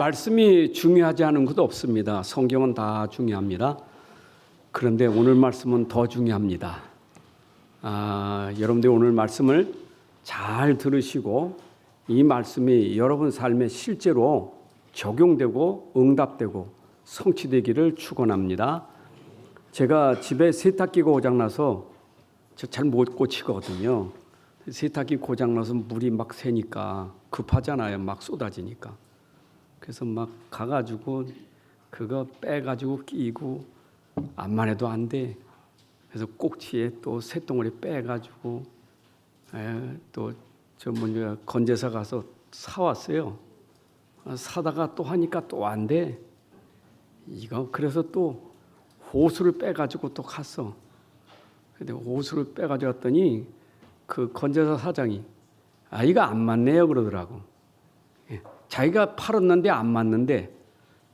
말씀이 중요하지 않은 것도 없습니다. 성경은 다 중요합니다. 그런데 오늘 말씀은 더 중요합니다. 여러분들 오늘 말씀을 잘 들으시고 이 말씀이 여러분 삶에 실제로 적용되고 응답되고 성취되기를 축원합니다. 제가 집에 세탁기가 고장나서 잘 못 고치거든요. 세탁기 고장나서 물이 막 새니까 급하잖아요. 막 쏟아지니까. 그래서 막 가가지고 그거 빼가지고 끼고 암만 해도 안 돼. 그래서 꼭지에 또 쇳덩어리 빼가지고 또 저 뭐냐 건재사 가서 사왔어요. 사다가 또 하니까 또 안 돼. 이거 그래서 또 호수를 빼가지고 또 갔어. 근데 호수를 빼가지고 왔더니 그 건재사 사장이 이거 안 맞네요 그러더라고. 자기가 팔았는데 안 맞는데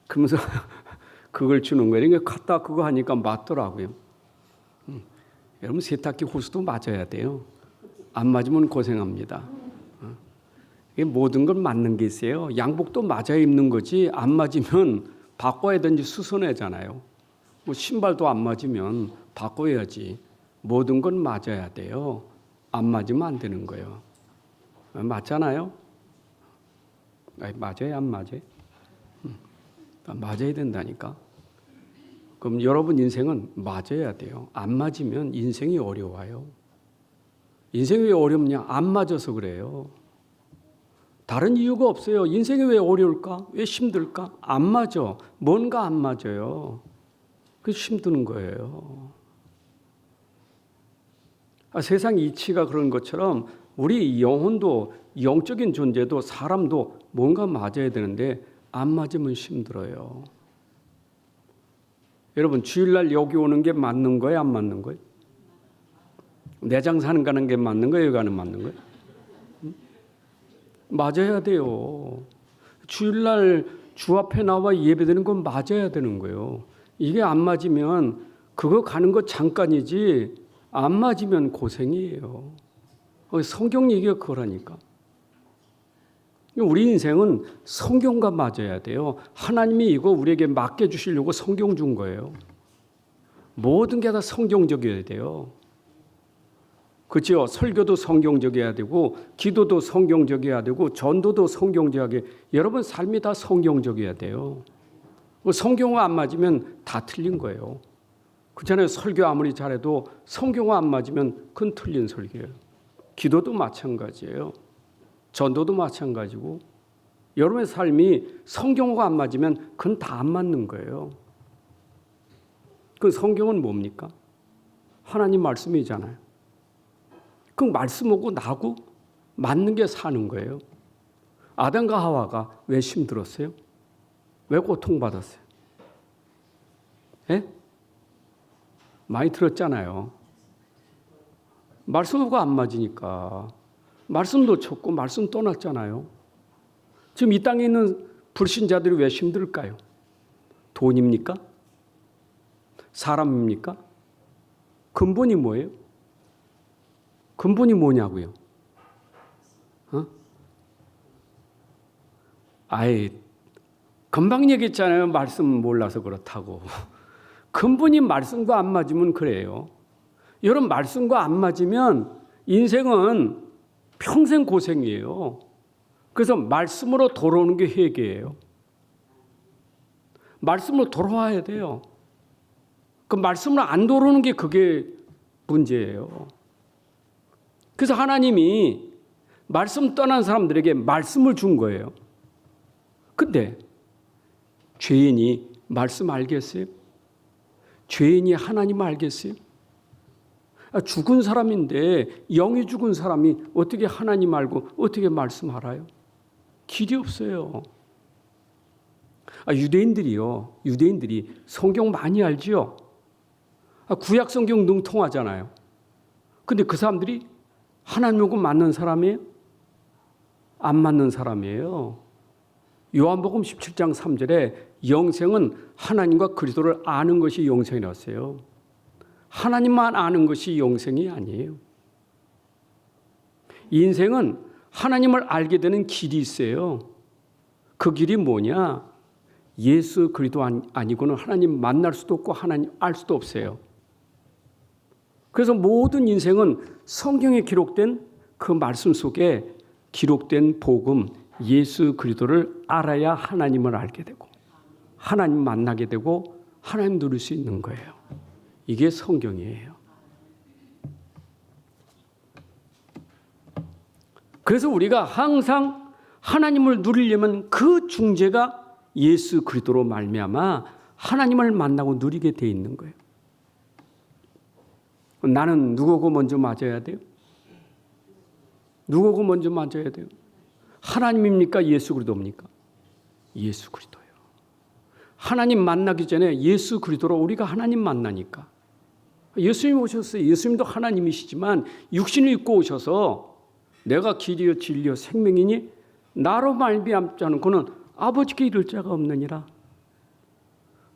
그러면서 그걸 주는 거예요. 그러니까 갖다 그거 하니까 맞더라고요. 여러분 세탁기 호수도 맞아야 돼요. 안 맞으면 고생합니다. 모든 걸 맞는 게 있어요. 양복도 맞아야 입는 거지 안 맞으면 바꿔야 되는지 수선하잖아요. 뭐 신발도 안 맞으면 바꿔야지. 모든 건 맞아야 돼요. 안 맞으면 안 되는 거예요. 맞잖아요. 맞아요, 안 맞아요? 맞아야 된다니까. 그럼 여러분 인생은 맞아야 돼요. 안 맞으면 인생이 어려워요. 인생이 왜 어렵냐? 안 맞아서 그래요. 다른 이유가 없어요. 인생이 왜 어려울까? 왜 힘들까? 안 맞아. 뭔가 안 맞아요. 그래서 힘드는 거예요. 세상 이치가 그런 것처럼 우리 영혼도 영적인 존재도 사람도 뭔가 맞아야 되는데 안 맞으면 힘들어요. 여러분 주일날 여기 오는 게 맞는 거예요? 안 맞는 거예요? 내장 사는 가는 게 맞는 거예요? 여기 가는 맞는 거예요? 맞아야 돼요. 주일날 주 앞에 나와 예배드리는 건 맞아야 되는 거예요. 이게 안 맞으면 그거 가는 거 잠깐이지 안 맞으면 고생이에요. 성경 얘기가 그거라니까. 우리 인생은 성경과 맞아야 돼요. 하나님이 이거 우리에게 맡겨주시려고 성경 준 거예요. 모든 게 다 성경적이어야 돼요. 그렇죠? 설교도 성경적이어야 되고 기도도 성경적이어야 되고 전도도 성경적이어야 돼요. 여러분 삶이 다 성경적이어야 돼요. 성경과 안 맞으면 다 틀린 거예요. 그렇잖아요. 설교 아무리 잘해도 성경과 안 맞으면 그건 틀린 설교예요. 기도도 마찬가지예요. 전도도 마찬가지고 여러분의 삶이 성경과 안 맞으면 그건 다 안 맞는 거예요. 그 성경은 뭡니까? 하나님 말씀이잖아요. 그 말씀하고 나하고 맞는 게 사는 거예요. 아담과 하와가 왜 힘들었어요? 왜 고통받았어요? 예? 많이 들었잖아요. 말씀하고 안 맞으니까. 말씀도 쳤고 말씀 떠났잖아요. 지금 이 땅에 있는 불신자들이 왜 힘들까요? 돈입니까? 사람입니까? 근본이 뭐예요? 근본이 뭐냐고요? 금방 얘기했잖아요. 말씀 몰라서 그렇다고. 근본이 말씀과 안 맞으면 그래요. 여러분 말씀과 안 맞으면 인생은 평생 고생이에요. 그래서 말씀으로 돌아오는 게 회개예요. 말씀으로 돌아와야 돼요. 그 말씀으로 안 돌아오는 게 그게 문제예요. 그래서 하나님이 말씀 떠난 사람들에게 말씀을 준 거예요. 근데 죄인이 말씀 알겠어요? 죄인이 하나님 알겠어요? 죽은 사람인데 영이 죽은 사람이 어떻게 하나님 알고 어떻게 말씀 알아요? 길이 없어요. 유대인들이 성경 많이 알지요? 구약 성경 능통하잖아요. 근데 그 사람들이 하나님하고 맞는 사람이에요? 안 맞는 사람이에요. 요한복음 17장 3절에 영생은 하나님과 그리스도를 아는 것이 영생이라서요. 하나님만 아는 것이 영생이 아니에요. 인생은 하나님을 알게 되는 길이 있어요. 그 길이 뭐냐? 예수 그리스도 아니고는 하나님 만날 수도 없고 하나님 알 수도 없어요. 그래서 모든 인생은 성경에 기록된 그 말씀 속에 기록된 복음 예수 그리스도를 알아야 하나님을 알게 되고 하나님 만나게 되고 하나님 누릴 수 있는 거예요. 이게 성경이에요. 그래서 우리가 항상 하나님을 누리려면 그 중재가 예수 그리스도로 말미암아 하나님을 만나고 누리게 돼 있는 거예요. 나는 누구고 먼저 맞아야 돼요? 누구고 먼저 맞아야 돼요? 하나님입니까? 예수 그리스도입니까? 예수 그리스도예요. 하나님 만나기 전에 예수 그리스도로 우리가 하나님 만나니까. 예수님 오셨어요. 예수님도 하나님이시지만 육신을 입고 오셔서 내가 길이요 진리요 생명이니 나로 말미암지 않은 그는 아버지께 이를 자가 없느니라.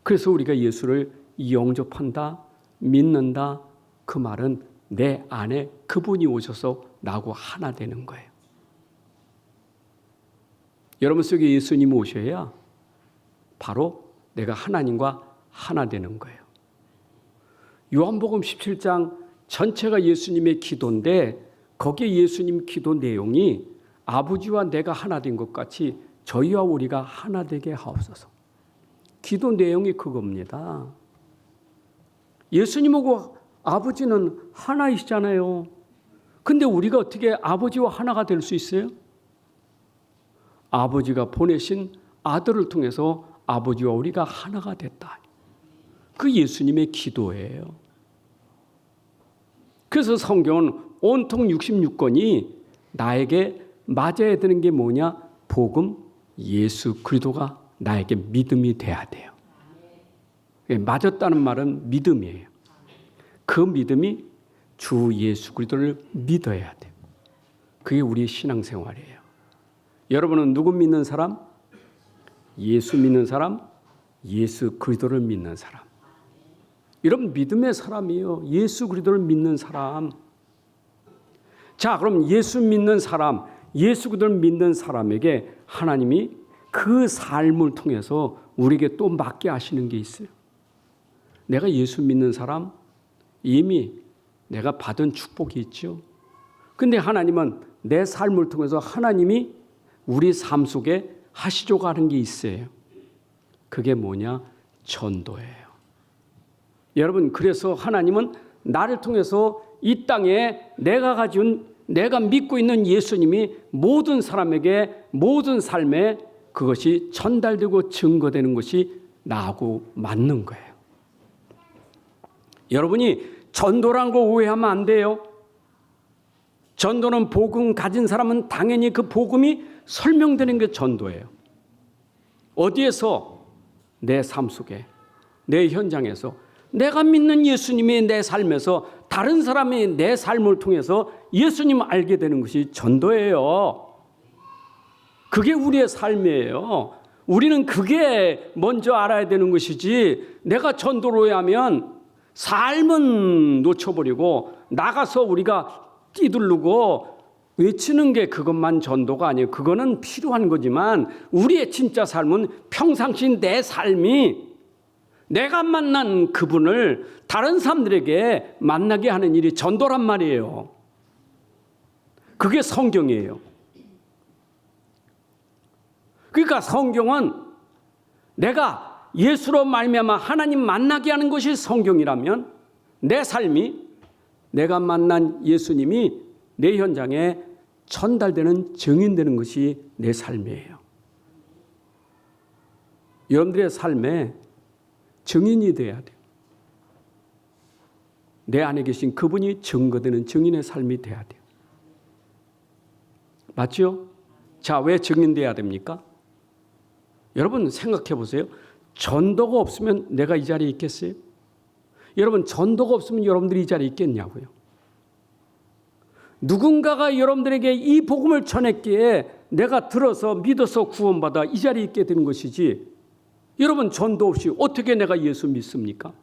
그래서 우리가 예수를 영접한다, 믿는다. 그 말은 내 안에 그분이 오셔서 나하고 하나 되는 거예요. 여러분 속에 예수님이 오셔야 바로 내가 하나님과 하나 되는 거예요. 요한복음 17장 전체가 예수님의 기도인데 거기에 예수님 기도 내용이 아버지와 내가 하나 된 것 같이 저희와 우리가 하나 되게 하옵소서. 기도 내용이 그겁니다. 예수님하고 아버지는 하나이시잖아요. 근데 우리가 어떻게 아버지와 하나가 될 수 있어요? 아버지가 보내신 아들을 통해서 아버지와 우리가 하나가 됐다. 그 예수님의 기도예요. 그래서 성경은 온통 66권이 나에게 맞아야 되는 게 뭐냐? 복음 예수 그리스도가 나에게 믿음이 돼야 돼요. 맞았다는 말은 믿음이에요. 그 믿음이 주 예수 그리스도를 믿어야 돼요. 그게 우리의 신앙생활이에요. 여러분은 누구 믿는 사람? 예수 믿는 사람, 예수 그리스도를 믿는 사람. 여러분 믿음의 사람이에요. 예수 그리스도를 믿는 사람. 자, 그럼 예수 믿는 사람, 예수 그리스도를 믿는 사람에게 하나님이 그 삶을 통해서 우리에게 또 맡게 하시는 게 있어요. 내가 예수 믿는 사람, 이미 내가 받은 축복이 있죠. 근데 하나님은 내 삶을 통해서 하나님이 우리 삶 속에 하시려고 하는 게 있어요. 그게 뭐냐? 전도예요. 여러분, 그래서 하나님은 나를 통해서 이 땅에 내가 믿고 있는 예수님이 모든 사람에게 모든 삶에 그것이 전달되고 증거되는 것이 나하고 맞는 거예요. 여러분이 전도란 거 오해하면 안 돼요. 전도는 복음 가진 사람은 당연히 그 복음이 설명되는 게 전도예요. 어디에서? 내 삶 속에, 내 현장에서 내가 믿는 예수님이 내 삶에서 다른 사람이 내 삶을 통해서 예수님을 알게 되는 것이 전도예요. 그게 우리의 삶이에요. 우리는 그게 먼저 알아야 되는 것이지 내가 전도를 하면 삶은 놓쳐버리고 나가서 우리가 뛰들르고 외치는 게 그것만 전도가 아니에요. 그거는 필요한 거지만 우리의 진짜 삶은 평상시 내 삶이 내가 만난 그분을 다른 사람들에게 만나게 하는 일이 전도란 말이에요. 그게 성경이에요. 그러니까 성경은 내가 예수로 말미암아 하나님 만나게 하는 것이 성경이라면 내 삶이 내가 만난 예수님이 내 현장에 전달되는 증인되는 것이 내 삶이에요. 여러분들의 삶에 증인이 돼야 돼요. 내 안에 계신 그분이 증거되는 증인의 삶이 돼야 돼요. 맞죠? 자, 왜 증인돼야 됩니까? 여러분 생각해 보세요. 전도가 없으면 내가 이 자리에 있겠어요? 여러분 전도가 없으면 여러분들이 이 자리에 있겠냐고요. 누군가가 여러분들에게 이 복음을 전했기에 내가 들어서 믿어서 구원받아 이 자리에 있게 되는 것이지, 여러분 전도 없이 어떻게 내가 예수 믿습니까?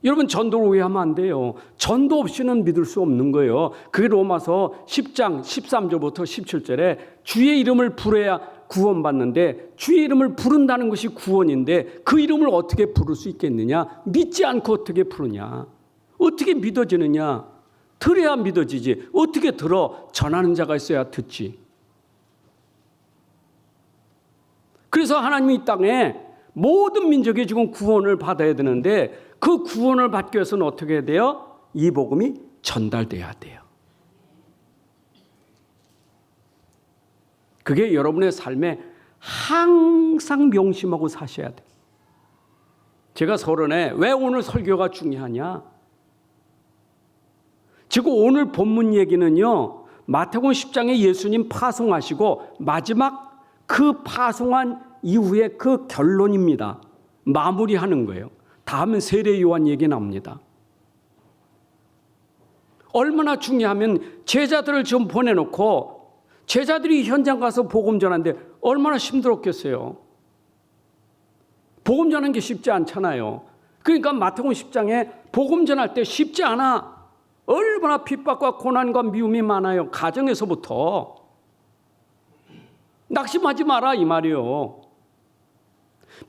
여러분 전도를 오해하면 안 돼요. 전도 없이는 믿을 수 없는 거예요. 그게 로마서 10장 13절부터 17절에 주의 이름을 부르야 구원받는데 주의 이름을 부른다는 것이 구원인데 그 이름을 어떻게 부를 수 있겠느냐? 믿지 않고 어떻게 부르냐? 어떻게 믿어지느냐? 들어야 믿어지지. 어떻게 들어? 전하는 자가 있어야 듣지. 그래서 하나님이 이 땅에 모든 민족이 지금 구원을 받아야 되는데 그 구원을 받기 위해서는 어떻게 해야 돼요? 이 복음이 전달돼야 돼요. 그게 여러분의 삶에 항상 명심하고 사셔야 돼요. 제가 서론에 왜 오늘 설교가 중요하냐? 지금 오늘 본문 얘기는요. 마태복음 10장에 예수님 파송하시고 마지막 그 파송한 이후에 그 결론입니다. 마무리하는 거예요. 다음은 세례 요한 얘기 나옵니다. 얼마나 중요하면 제자들을 좀 보내놓고 제자들이 현장 가서 복음 전하는데 얼마나 힘들었겠어요. 복음 전하는 게 쉽지 않잖아요. 그러니까 마태복음 10장에 복음 전할 때 쉽지 않아. 얼마나 핍박과 고난과 미움이 많아요. 가정에서부터. 낙심하지 마라 이 말이요.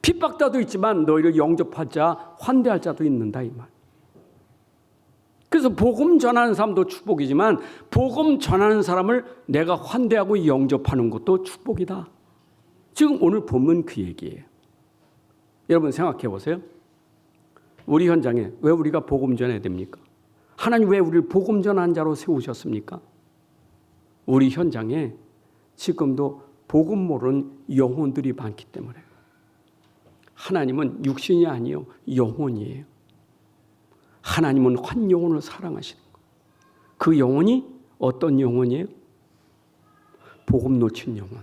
핍박자도 있지만 너희를 영접할 자, 환대할 자도 있는다 이 말. 그래서 복음 전하는 사람도 축복이지만 복음 전하는 사람을 내가 환대하고 영접하는 것도 축복이다. 지금 오늘 본문 그 얘기예요. 여러분 생각해 보세요. 우리 현장에 왜 우리가 복음 전해야 됩니까? 하나님 왜 우리를 복음 전하는 자로 세우셨습니까? 우리 현장에 지금도 복음 모르는 영혼들이 많기 때문에. 하나님은 육신이 아니요 영혼이에요. 하나님은 한 영혼을 사랑하시는 거예요. 그 영혼이 어떤 영혼이에요? 복음 놓친 영혼.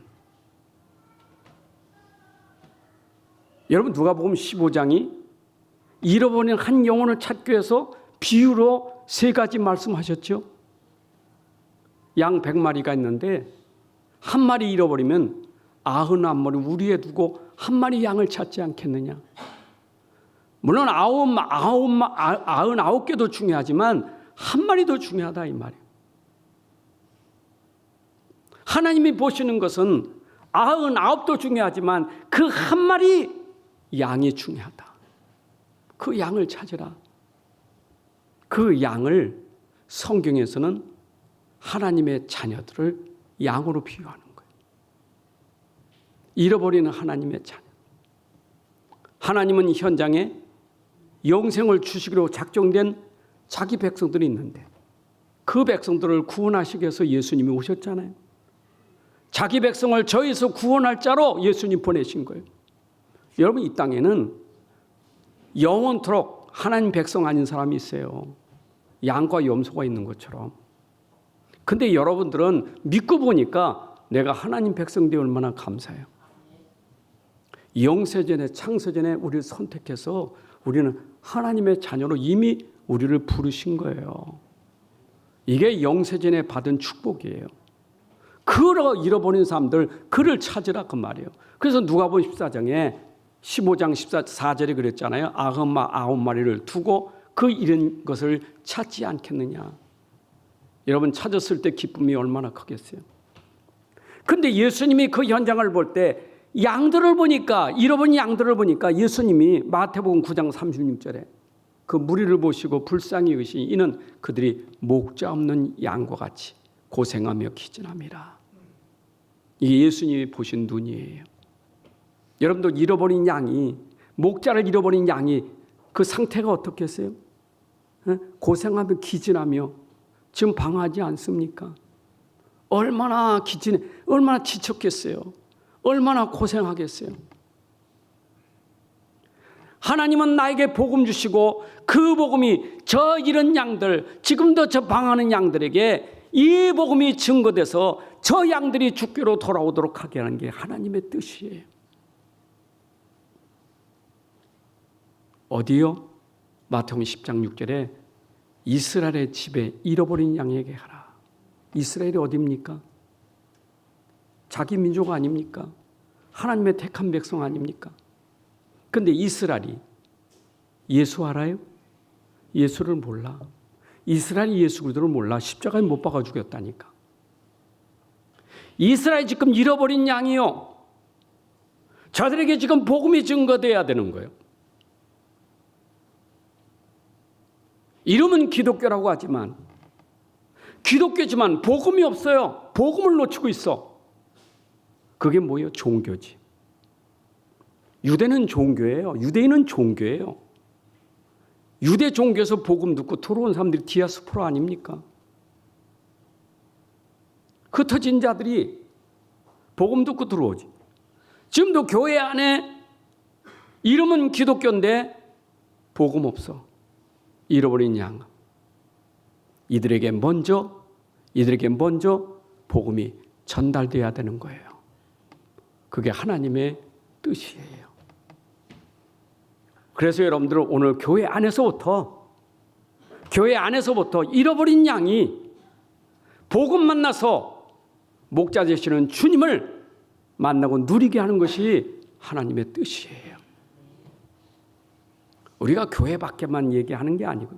여러분 누가복음 15장이 잃어버린 한 영혼을 찾기 위해서 비유로 3가지 말씀하셨죠. 양 100마리가 있는데 한 마리 잃어버리면 99마리 우리에 두고 한 마리 양을 찾지 않겠느냐. 물론 99개도 중요하지만 한 마리도 중요하다 이 말이에요. 하나님이 보시는 것은 99도 중요하지만 그 한 마리 양이 중요하다. 그 양을 찾으라. 그 양을 성경에서는 하나님의 자녀들을 양으로 비유하는 거예요. 잃어버리는 하나님의 자녀. 하나님은 현장에 영생을 주시기로 작정된 자기 백성들이 있는데 그 백성들을 구원하시기 위해서 예수님이 오셨잖아요. 자기 백성을 저에서 구원할 자로 예수님 보내신 거예요. 여러분 이 땅에는 영원토록 하나님 백성 아닌 사람이 있어요. 양과 염소가 있는 것처럼. 근데 여러분들은 믿고 보니까 내가 하나님 백성 되어 얼마나 감사해요. 영세전에 창세전에 우리를 선택해서 우리는 하나님의 자녀로 이미 우리를 부르신 거예요. 이게 영세전에 받은 축복이에요. 그러 잃어버린 사람들 그를 찾으라 그 말이에요. 그래서 누가복음 14장에 15장 14절에 그랬잖아요. 99마리를 두고 그 잃은 것을 찾지 않겠느냐. 여러분 찾았을 때 기쁨이 얼마나 크겠어요. 그런데 예수님이 그 현장을 볼 때 양들을 보니까 잃어버린 양들을 보니까 예수님이 마태복음 9장 36절에 그 무리를 보시고 불쌍히 여기시니 이는 그들이 목자 없는 양과 같이 고생하며 기진함이라. 이게 예수님이 보신 눈이에요. 여러분도 잃어버린 양이 목자를 잃어버린 양이 그 상태가 어떻겠어요? 고생하며 기진하며 지금 방하지 않습니까? 얼마나 기진해, 얼마나 지쳤겠어요. 얼마나 고생하겠어요. 하나님은 나에게 복음 주시고 그 복음이 저 잃은 양들, 지금도 저 방하는 양들에게 이 복음이 증거돼서 저 양들이 주께로 돌아오도록 하게 하는 게 하나님의 뜻이에요. 어디요? 마태복음 10장 6절에 이스라엘의 집에 잃어버린 양에게 하라. 이스라엘이 어디입니까? 자기 민족 아닙니까? 하나님의 택한 백성 아닙니까? 그런데 이스라엘이 예수 알아요? 예수를 몰라. 이스라엘 예수 그리스도를 몰라. 십자가에 못 박아 죽였다니까. 이스라엘 지금 잃어버린 양이요. 저들에게 지금 복음이 증거돼야 되는 거예요. 이름은 기독교라고 하지만 기독교지만 복음이 없어요. 복음을 놓치고 있어. 그게 뭐예요? 종교지. 유대는 종교예요. 유대인은 종교예요. 유대 종교에서 복음 듣고 들어온 사람들이 디아스포라 아닙니까? 흩어진 자들이 복음 듣고 들어오지. 지금도 교회 안에 이름은 기독교인데 복음 없어. 잃어버린 양. 이들에게 먼저 복음이 전달돼야 되는 거예요. 그게 하나님의 뜻이에요. 그래서 여러분들 오늘 교회 안에서부터 잃어버린 양이 복음 만나서 목자 되시는 주님을 만나고 누리게 하는 것이 하나님의 뜻이에요. 우리가 교회 밖에만 얘기하는 게 아니고,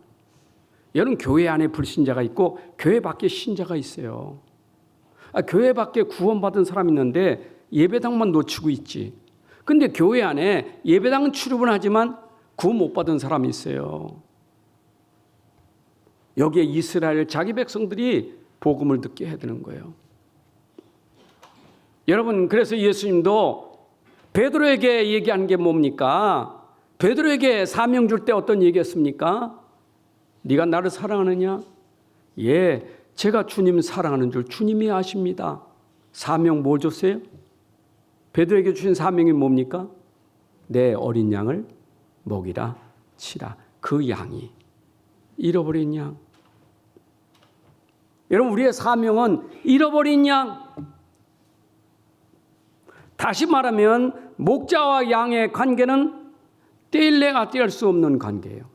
여러분 교회 안에 불신자가 있고 교회 밖에 신자가 있어요. 교회 밖에 구원받은 사람이 있는데 예배당만 놓치고 있지. 근데 교회 안에 예배당은 출입은 하지만 구원 못 받은 사람이 있어요. 여기에 이스라엘 자기 백성들이 복음을 듣게 해야 되는 거예요. 여러분, 그래서 예수님도 베드로에게 얘기한 게 뭡니까? 베드로에게 사명 줄 때 어떤 얘기했습니까? 네가 나를 사랑하느냐? 예, 제가 주님 사랑하는 줄 주님이 아십니다. 사명 뭘 줬어요? 베드로에게 주신 사명이 뭡니까? 내 어린 양을 먹이라 치라. 그 양이 잃어버린 양. 여러분, 우리의 사명은 잃어버린 양. 다시 말하면 목자와 양의 관계는 뗄래야 뗄 수 없는 관계예요.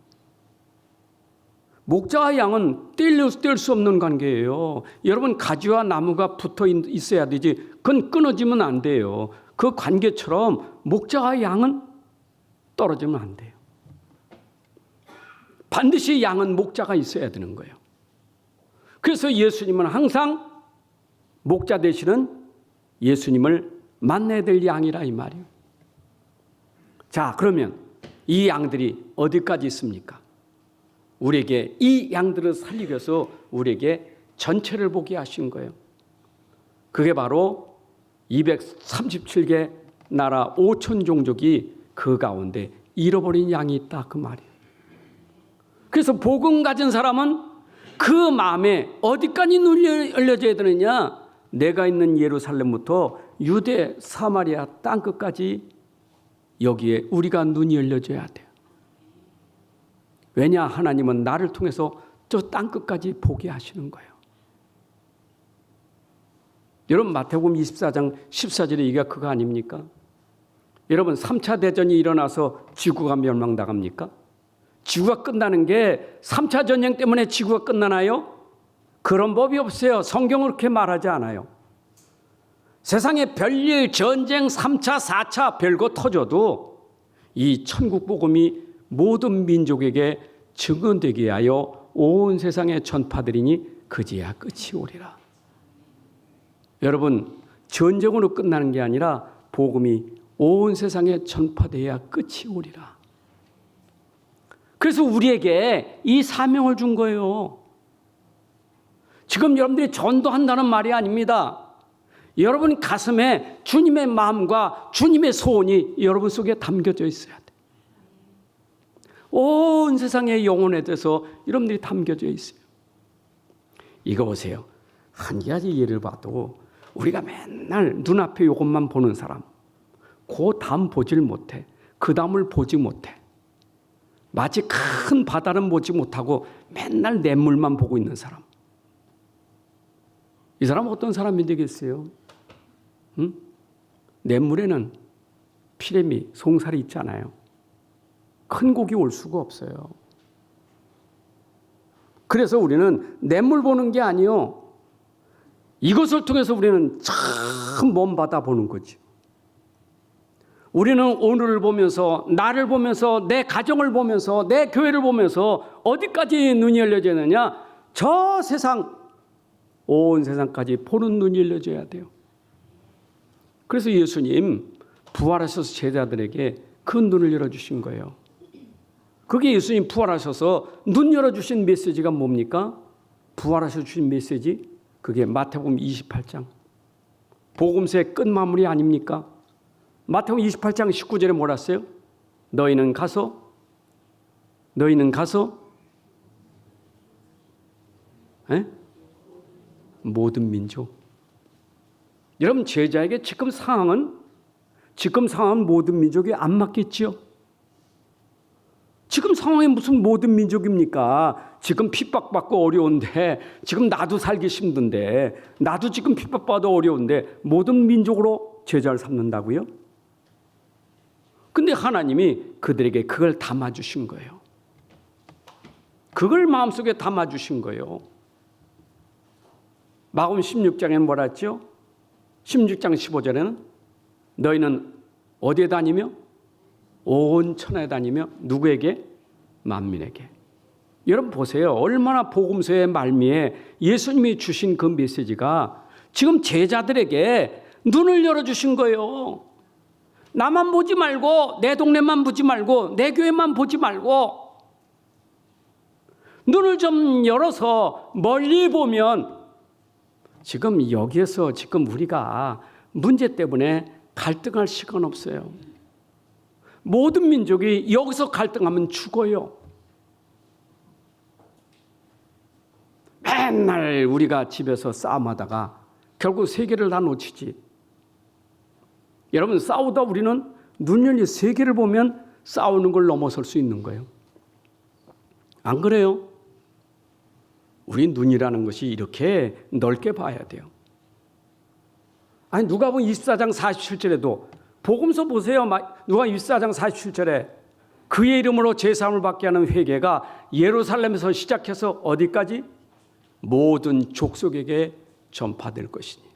목자와 양은 뗄 수 없는 관계예요. 여러분, 가지와 나무가 붙어 있어야 되지 그건 끊어지면 안 돼요. 그 관계처럼 목자와 양은 떨어지면 안 돼요. 반드시 양은 목자가 있어야 되는 거예요. 그래서 예수님은 항상 목자 되시는 예수님을 만나야 될 양이라 이 말이에요. 자, 그러면 이 양들이 어디까지 있습니까? 우리에게 이 양들을 살리기 위해서 우리에게 전체를 보게 하신 거예요. 그게 바로 237개 나라 5천 종족이 그 가운데 잃어버린 양이 있다 그 말이에요. 그래서 복음 가진 사람은 그 마음에 어디까지 눈이 열려져야 되느냐? 내가 있는 예루살렘부터 유대 사마리아 땅끝까지 여기에 우리가 눈이 열려져야 돼요. 왜냐? 하나님은 나를 통해서 저 땅끝까지 보게 하시는 거예요. 여러분, 마태복음 24장 14절에 이게 그거 아닙니까? 여러분, 3차 대전이 일어나서 지구가 멸망당합니까? 지구가 끝나는 게 3차 전쟁 때문에 지구가 끝나나요? 그런 법이 없어요. 성경은 그렇게 말하지 않아요. 세상에 별일, 전쟁, 3차, 4차 별거 터져도 이 천국 복음이 모든 민족에게 증언되게 하여 온 세상에 전파되리니 그제야 끝이 오리라. 여러분, 전쟁으로 끝나는 게 아니라 복음이 온 세상에 전파되어야 끝이 오리라. 그래서 우리에게 이 사명을 준 거예요. 지금 여러분들이 전도한다는 말이 아닙니다. 여러분 가슴에 주님의 마음과 주님의 소원이 여러분 속에 담겨져 있어야 돼. 온 세상의 영혼에 대해서 여러분들이 담겨져 있어요. 이거 보세요. 한 가지 예를 봐도 우리가 맨날 눈앞에 이것만 보는 사람, 그 다음 보질 못해. 그 다음을 보지 못해. 마치 큰 바다는 보지 못하고 맨날 냇물만 보고 있는 사람. 이 사람은 어떤 사람이 되겠어요? 응? 냇물에는 피레미, 송살이 있잖아요. 큰 고기 올 수가 없어요. 그래서 우리는 냇물 보는 게 아니요. 이것을 통해서 우리는 참 먼 바다 보는 거지. 우리는 오늘을 보면서, 나를 보면서, 내 가정을 보면서, 내 교회를 보면서 어디까지 눈이 열려져야 되느냐? 저 세상, 온 세상까지 보는 눈이 열려져야 돼요. 그래서 예수님 부활하셔서 제자들에게 그 눈을 열어주신 거예요. 그게 예수님 부활하셔서 눈 열어주신 메시지가 뭡니까? 부활하셔서 주신 메시지, 그게 마태복음 28장 복음서의 끝마무리 아닙니까? 마태복음 28장 19절에 뭐라 했어요? 너희는 가서 모든 민족. 여러분, 제자에게 지금 상황은 모든 민족에 안 맞겠지요? 지금 상황이 무슨 모든 민족입니까? 지금 핍박받고 어려운데, 지금 나도 살기 힘든데, 나도 지금 핍박받아 어려운데 모든 민족으로 제자를 삼는다고요? 근데 하나님이 그들에게 그걸 담아주신 거예요. 그걸 마음속에 담아주신 거예요. 마가복음 16장에 뭐라 했죠? 16장 15절에는 너희는 어디에 다니며? 온 천하에 다니며 누구에게? 만민에게. 여러분 보세요. 얼마나 복음서의 말미에 예수님이 주신 그 메시지가 지금 제자들에게 눈을 열어주신 거예요. 나만 보지 말고, 내 동네만 보지 말고, 내 교회만 보지 말고 눈을 좀 열어서 멀리 보면, 지금 여기에서 지금 우리가 문제 때문에 갈등할 시간 없어요. 모든 민족이 여기서 갈등하면 죽어요. 맨날 우리가 집에서 싸움하다가 결국 세계를 다 놓치지. 여러분, 싸우다 우리는 눈 열린 세계를 보면 싸우는 걸 넘어설 수 있는 거예요. 안 그래요? 우리 눈이라는 것이 이렇게 넓게 봐야 돼요. 아니, 누가복음 24장 47절에도 복음서 보세요. 누가 24장 47절에 그의 이름으로 제사함을 받게 하는 회개가 예루살렘에서 시작해서 어디까지? 모든 족속에게 전파될 것이니.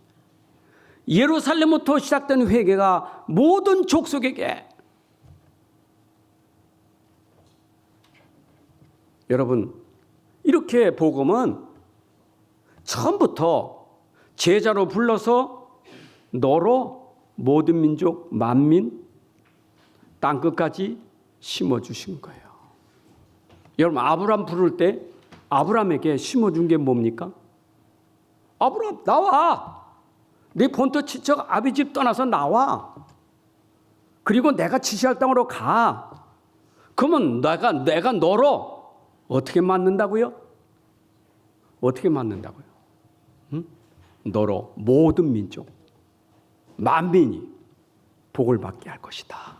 예루살렘부터 시작된 회개가 모든 족속에게. 여러분, 이렇게 복음은 처음부터 제자로 불러서 너로 모든 민족, 만민, 땅끝까지 심어주신 거예요. 여러분, 아브람 부를 때 아브람에게 심어준 게 뭡니까? 아브람, 나와. 네 본토 친척 아비 집 떠나서 나와. 그리고 내가 지시할 땅으로 가. 그러면 내가 너로 어떻게 만든다고요? 어떻게 만든다고요? 응? 너로 모든 민족, 만민이 복을 받게 할 것이다.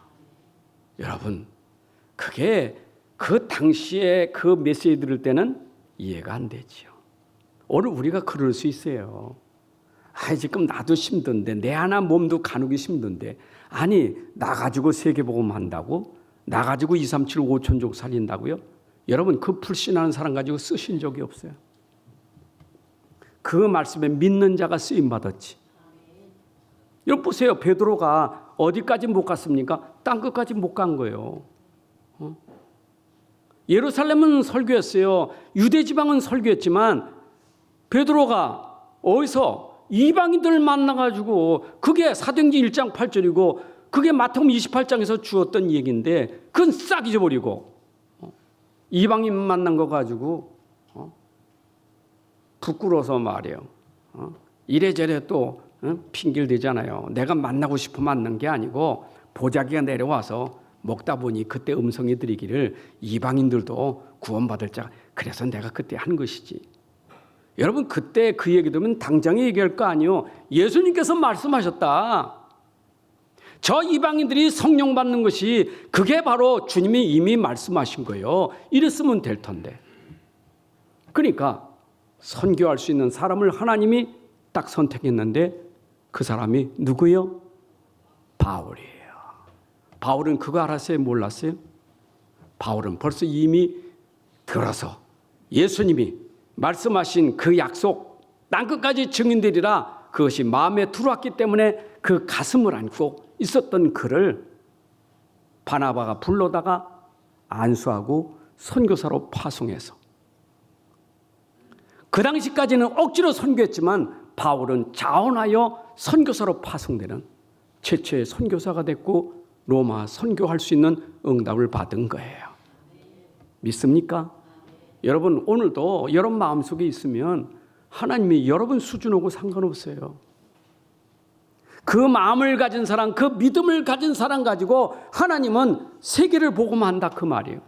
여러분, 그게 그 당시에 그 메시지 들을 때는 이해가 안 되지요. 오늘 우리가 그럴 수 있어요. 지금 나도 힘든데, 내 하나 몸도 가누기 힘든데, 아니, 나 가지고 세계복음 한다고? 나 가지고 2, 3, 7, 5천족 살린다고요? 여러분, 그 불신하는 사람 가지고 쓰신 적이 없어요. 그 말씀에 믿는 자가 쓰임 받았지. 여러분 보세요. 베드로가 어디까지 못 갔습니까? 땅끝까지 못 간 거예요. 예루살렘은 설교했어요. 유대 지방은 설교했지만 베드로가 어디서 이방인들 만나가지고, 그게 사도행전 1장 8절이고 그게 마태복음 28장에서 주었던 얘기인데 그건 싹 잊어버리고 이방인 만난 거 가지고 부끄러워서 말이에요. 이래저래 또 핑계를 대잖아요. 내가 만나고 싶어 만난 게 아니고 보자기가 내려와서 먹다 보니 그때 음성이 들이기를 이방인들도 구원받을 자, 그래서 내가 그때 한 것이지. 여러분, 그때 그 얘기 들으면 당장에 얘기할 거 아니에요. 예수님께서 말씀하셨다. 저 이방인들이 성령 받는 것이, 그게 바로 주님이 이미 말씀하신 거예요. 이랬으면 될 텐데. 그러니까 선교할 수 있는 사람을 하나님이 딱 선택했는데 그 사람이 누구요? 바울이에요. 바울은 그거 알았어요? 몰랐어요? 바울은 벌써 이미 들어서 예수님이 말씀하신 그 약속, 땅끝까지 증인되리라, 그것이 마음에 들어왔기 때문에 그 가슴을 안고 있었던 그를 바나바가 불러다가 안수하고 선교사로 파송해서 그 당시까지는 억지로 선교했지만 바울은 자원하여 선교사로 파송되는 최초의 선교사가 됐고 로마 선교할 수 있는 응답을 받은 거예요. 믿습니까? 여러분 오늘도 여러분 마음속에 있으면 하나님이 여러분 수준하고 상관없어요. 그 마음을 가진 사람, 그 믿음을 가진 사람 가지고 하나님은 세계를 복음한다 그 말이에요.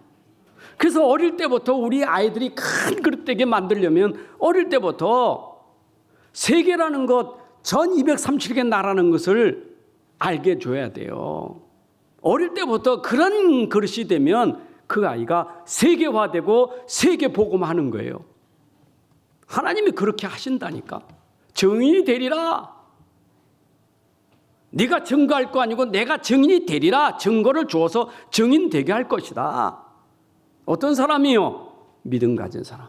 그래서 어릴 때부터 우리 아이들이 큰 그릇 되게 만들려면 어릴 때부터 세계라는 것, 전 237개 나라는 것을 알게 줘야 돼요. 어릴 때부터 그런 그릇이 되면 그 아이가 세계화되고 세계 복음하는 거예요. 하나님이 그렇게 하신다니까. 증인이 되리라. 네가 증거할 거 아니고 내가 증인이 되리라. 증거를 주어서 증인 되게 할 것이다. 어떤 사람이요? 믿음 가진 사람.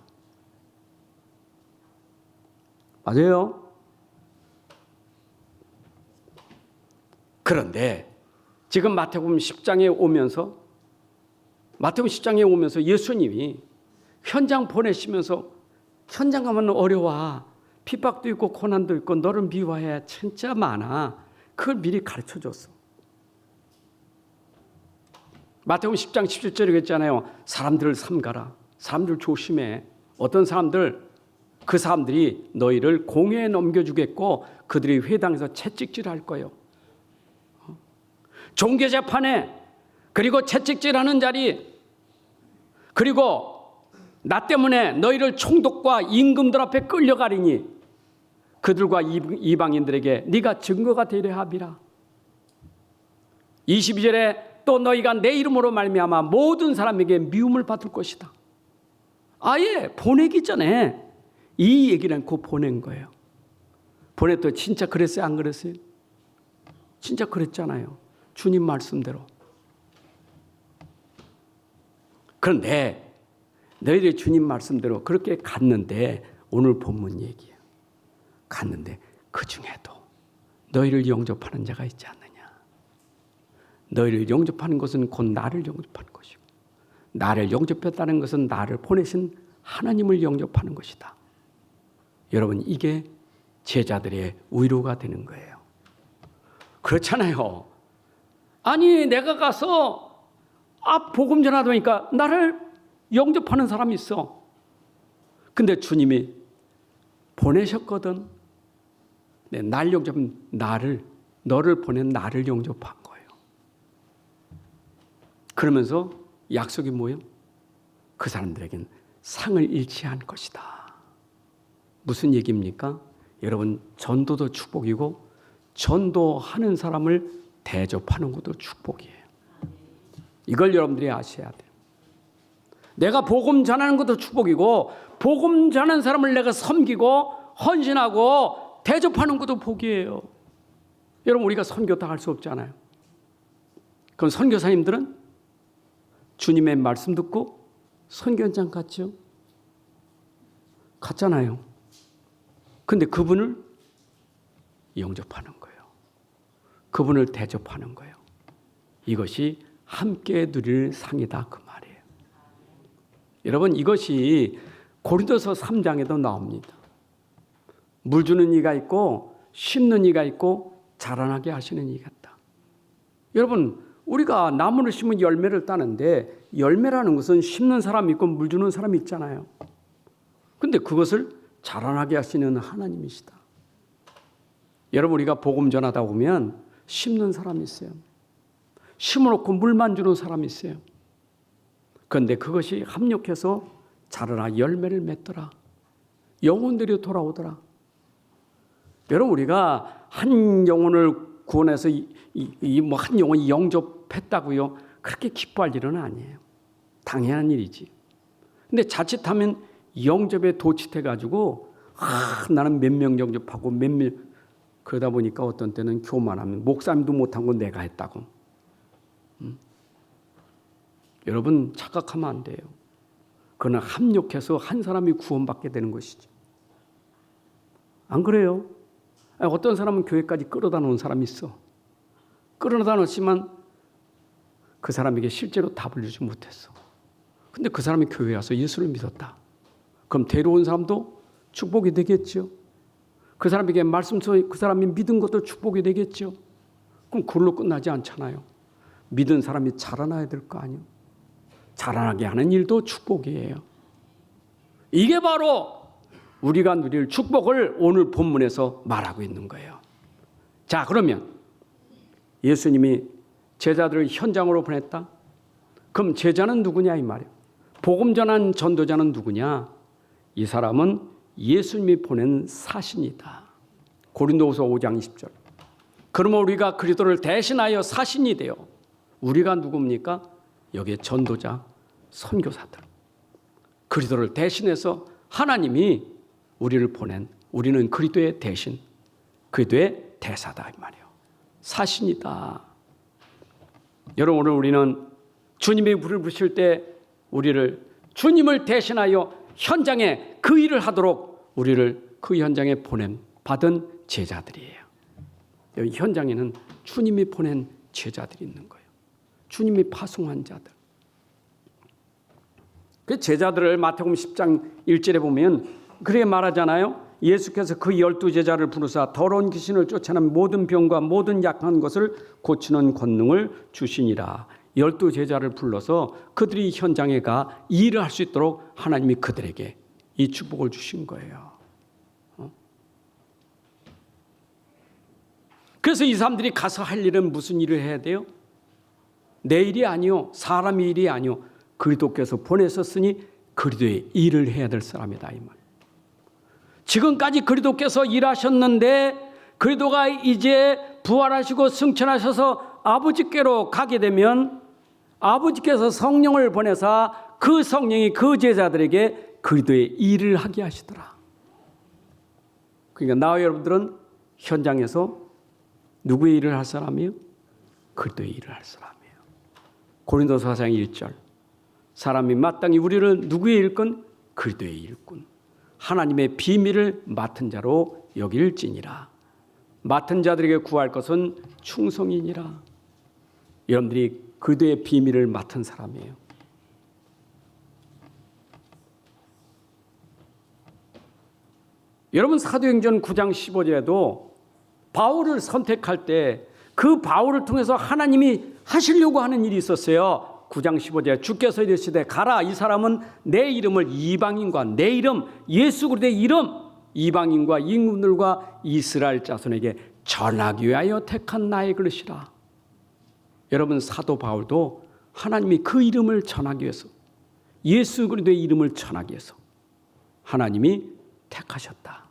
맞아요. 그런데 지금 마태복음 10장에 오면서 예수님이 현장 보내시면서 현장 가면 어려워. 핍박도 있고 고난도 있고 너를 미워해 진짜 많아. 그걸 미리 가르쳐줬어. 마태복음 10장 17절에 그랬잖아요. 사람들을 삼가라. 사람들 조심해. 어떤 사람들, 그 사람들이 너희를 공회에 넘겨주겠고 그들이 회당에서 채찍질할 거예요. 종교재판에 그리고 채찍질하는 자리 그리고 나 때문에 너희를 총독과 임금들 앞에 끌려가리니 그들과 이방인들에게 네가 증거가 되려 함이라. 22절에 또 너희가 내 이름으로 말미암아 모든 사람에게 미움을 받을 것이다. 아예 보내기 전에 이 얘기를 않고 보낸 거예요. 보냈더니 진짜 그랬어요? 안 그랬어요? 진짜 그랬잖아요. 주님 말씀대로. 그런데 너희들이 주님 말씀대로 그렇게 갔는데 오늘 본문 얘기예요. 갔는데 그 중에도 너희를 영접하는 자가 있지 않느냐. 너희를 영접하는 것은 곧 나를 영접하는 것이고 나를 영접했다는 것은 나를 보내신 하나님을 영접하는 것이다. 여러분 이게 제자들의 위로가 되는 거예요. 그렇잖아요. 아니 내가 가서 복음 전하다 보니까 나를 영접하는 사람이 있어. 근데 주님이 보내셨거든. 날 영접한 너를 보낸 나를 영접한 거예요. 그러면서 약속이 뭐예요? 그 사람들에겐 상을 잃지 않을 것이다. 무슨 얘기입니까? 여러분 전도도 축복이고 전도하는 사람을 대접하는 것도 축복이에요. 이걸 여러분들이 아셔야 돼요. 내가 복음 전하는 것도 축복이고 복음 전하는 사람을 내가 섬기고 헌신하고 대접하는 것도 복이에요. 여러분 우리가 선교 다 할 수 없잖아요. 그럼 선교사님들은 주님의 말씀 듣고 선교 현장 갔죠. 갔잖아요. 근데 그분을 영접하는 거예요. 그분을 대접하는 거예요. 이것이 함께 누릴 상이다 그 말이에요. 여러분 이것이 고린도서 3장에도 나옵니다. 물 주는 이가 있고 심는 이가 있고 자라나게 하시는 이가 있다. 여러분 우리가 나무를 심으면 열매를 따는데 열매라는 것은 심는 사람이 있고 물 주는 사람이 있잖아요. 근데 그것을 자라나게 하시는 하나님이시다. 여러분 우리가 복음 전하다 보면 심는 사람이 있어요. 심어놓고 물만 주는 사람이 있어요. 그런데 그것이 합력해서 자라나 열매를 맺더라. 영혼들이 돌아오더라. 여러분 우리가 한 영혼을 구원해서 한 영혼이 영접했다고요. 그렇게 기뻐할 일은 아니에요. 당연한 일이지. 근데 자칫하면 영접에 도취해가지고 나는 몇 명 영접하고 몇 명 그러다 보니까 어떤 때는 교만하면 목사님도 못한 건 내가 했다고. 여러분 착각하면 안 돼요. 그러나 합력해서 한 사람이 구원받게 되는 것이죠. 안 그래요? 어떤 사람은 교회까지 끌어다 놓은 사람이 있어. 끌어다 놓지만 그 사람에게 실제로 답을 주지 못했어. 근데 그 사람이 교회에 와서 예수를 믿었다. 그럼 데려온 사람도 축복이 되겠죠. 그 사람에게 말씀서 그 사람이 믿은 것도 축복이 되겠죠. 그럼 그걸로 끝나지 않잖아요. 믿은 사람이 자라나야 될 거 아니에요. 자라나게 하는 일도 축복이에요. 이게 바로 우리가 누릴 축복을 오늘 본문에서 말하고 있는 거예요. 자, 그러면 예수님이 제자들을 현장으로 보냈다. 그럼 제자는 누구냐 이 말이에요. 복음 전한 전도자는 누구냐? 이 사람은 예수님이 보낸 사신이다. 고린도후서 5장 20절. 그러면 우리가 그리스도를 대신하여 사신이 되어 우리가 누굽니까? 여기에 전도자, 선교사들. 그리스도를 대신해서 하나님이 우리를 보낸 우리는 그리스도의 대신, 그리스도의 대사다 이 말이에요. 사신이다. 여러분 오늘 우리는 주님이 불을 부르실 때 우리를 주님을 대신하여 현장에 그 일을 하도록 우리를 그 현장에 보냄 받은 제자들이에요. 여기 현장에는 주님이 보낸 제자들이 있는 거예요. 주님이 파송한 자들. 그 제자들을 마태복음 10장 1절에 보면 그렇게 말하잖아요. 예수께서 그 12제자를 부르사 더러운 귀신을 쫓아내는 모든 병과 모든 약한 것을 고치는 권능을 주시니라. 12제자를 불러서 그들이 현장에 가 일을 할 수 있도록 하나님이 그들에게 이 축복을 주신 거예요. 그래서 이 사람들이 가서 할 일은 무슨 일을 해야 돼요? 내 일이 아니요, 사람의 일이 아니요, 그리스도께서 보내셨으니 그리스도의 일을 해야 될 사람이다 이 말. 지금까지 그리스도께서 일하셨는데 그리스도가 이제 부활하시고 승천하셔서 아버지께로 가게 되면 아버지께서 성령을 보내사 그 성령이 그 제자들에게 그리스도의 일을 하게 하시더라. 그러니까 나와 여러분들은 현장에서 누구의 일을 할 사람이요? 그리스도의 일을 할 사람이에요. 고린도서 4장 1절. 사람이 마땅히 우리를 누구의 일꾼? 그리스도의 일꾼. 하나님의 비밀을 맡은 자로 여길지니라. 맡은 자들에게 구할 것은 충성이니라. 여러분들이 그리스도의 비밀을 맡은 사람이에요. 여러분 사도행전 9장 15절에도 바울을 선택할 때 그 바울을 통해서 하나님이 하시려고 하는 일이 있었어요. 9장 15절 주께서 이르시되 가라 이 사람은 내 이름을 이방인과 내 이름 예수 그리스도의 이름 이방인과 임금들과 이스라엘 자손에게 전하기 위하여 택한 나의 그릇이라. 여러분 사도 바울도 하나님이 그 이름을 전하기 위해서 예수 그리스도의 이름을 전하기 위해서 하나님이 택하셨다.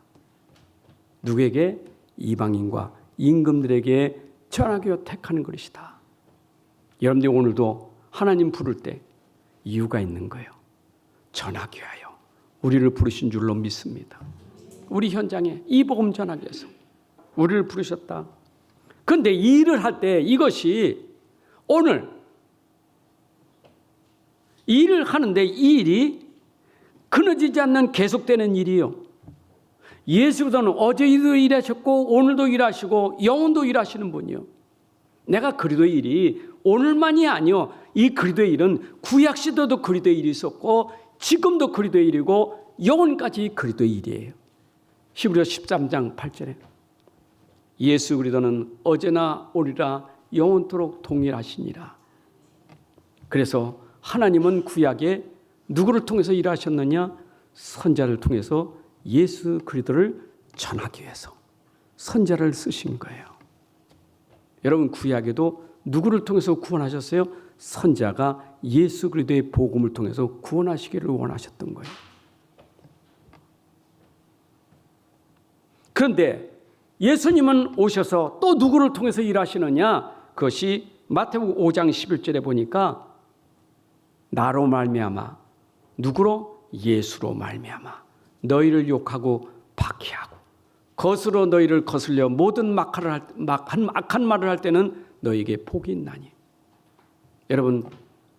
누구에게? 이방인과 임금들에게 전하기 위하여 택하는 그릇이다. 여러분들이 오늘도 하나님 부를 때 이유가 있는 거예요. 전하기 위하여 우리를 부르신 줄로 믿습니다. 우리 현장에 이 복음 전하기 위해서 우리를 부르셨다. 그런데 이 일을 할 때 이것이 오늘 이 일을 하는데 이 일이 끊어지지 않는 계속되는 일이요. 예수 그리스도는 어제도 일하셨고 오늘도 일하시고 영원도 일하시는 분이요. 내가 그리스도의 일이 오늘만이 아니요. 이 그리스도의 일은 구약 시대도 그리스도의 일이 있었고 지금도 그리스도의 일이고 영원까지 그리스도의 일이에요. 히브리서 13장 8절에 예수 그리스도는 어제나 오리라 영원토록 동일하시니라. 그래서 하나님은 구약에 누구를 통해서 일하셨느냐? 선자를 통해서 예수 그리스도를 전하기 위해서 선자를 쓰신 거예요. 여러분 구약에도 누구를 통해서 구원하셨어요? 선자가 예수 그리스도의 복음을 통해서 구원하시기를 원하셨던 거예요. 그런데 예수님은 오셔서 또 누구를 통해서 일하시느냐? 그것이 마태복음 5장 11절에 보니까 나로 말미암아 누구로? 예수로 말미암아 너희를 욕하고 박해하고 거스로 너희를 거슬려 모든 악한 말을 할 때는 너희에게 복이 있나니. 여러분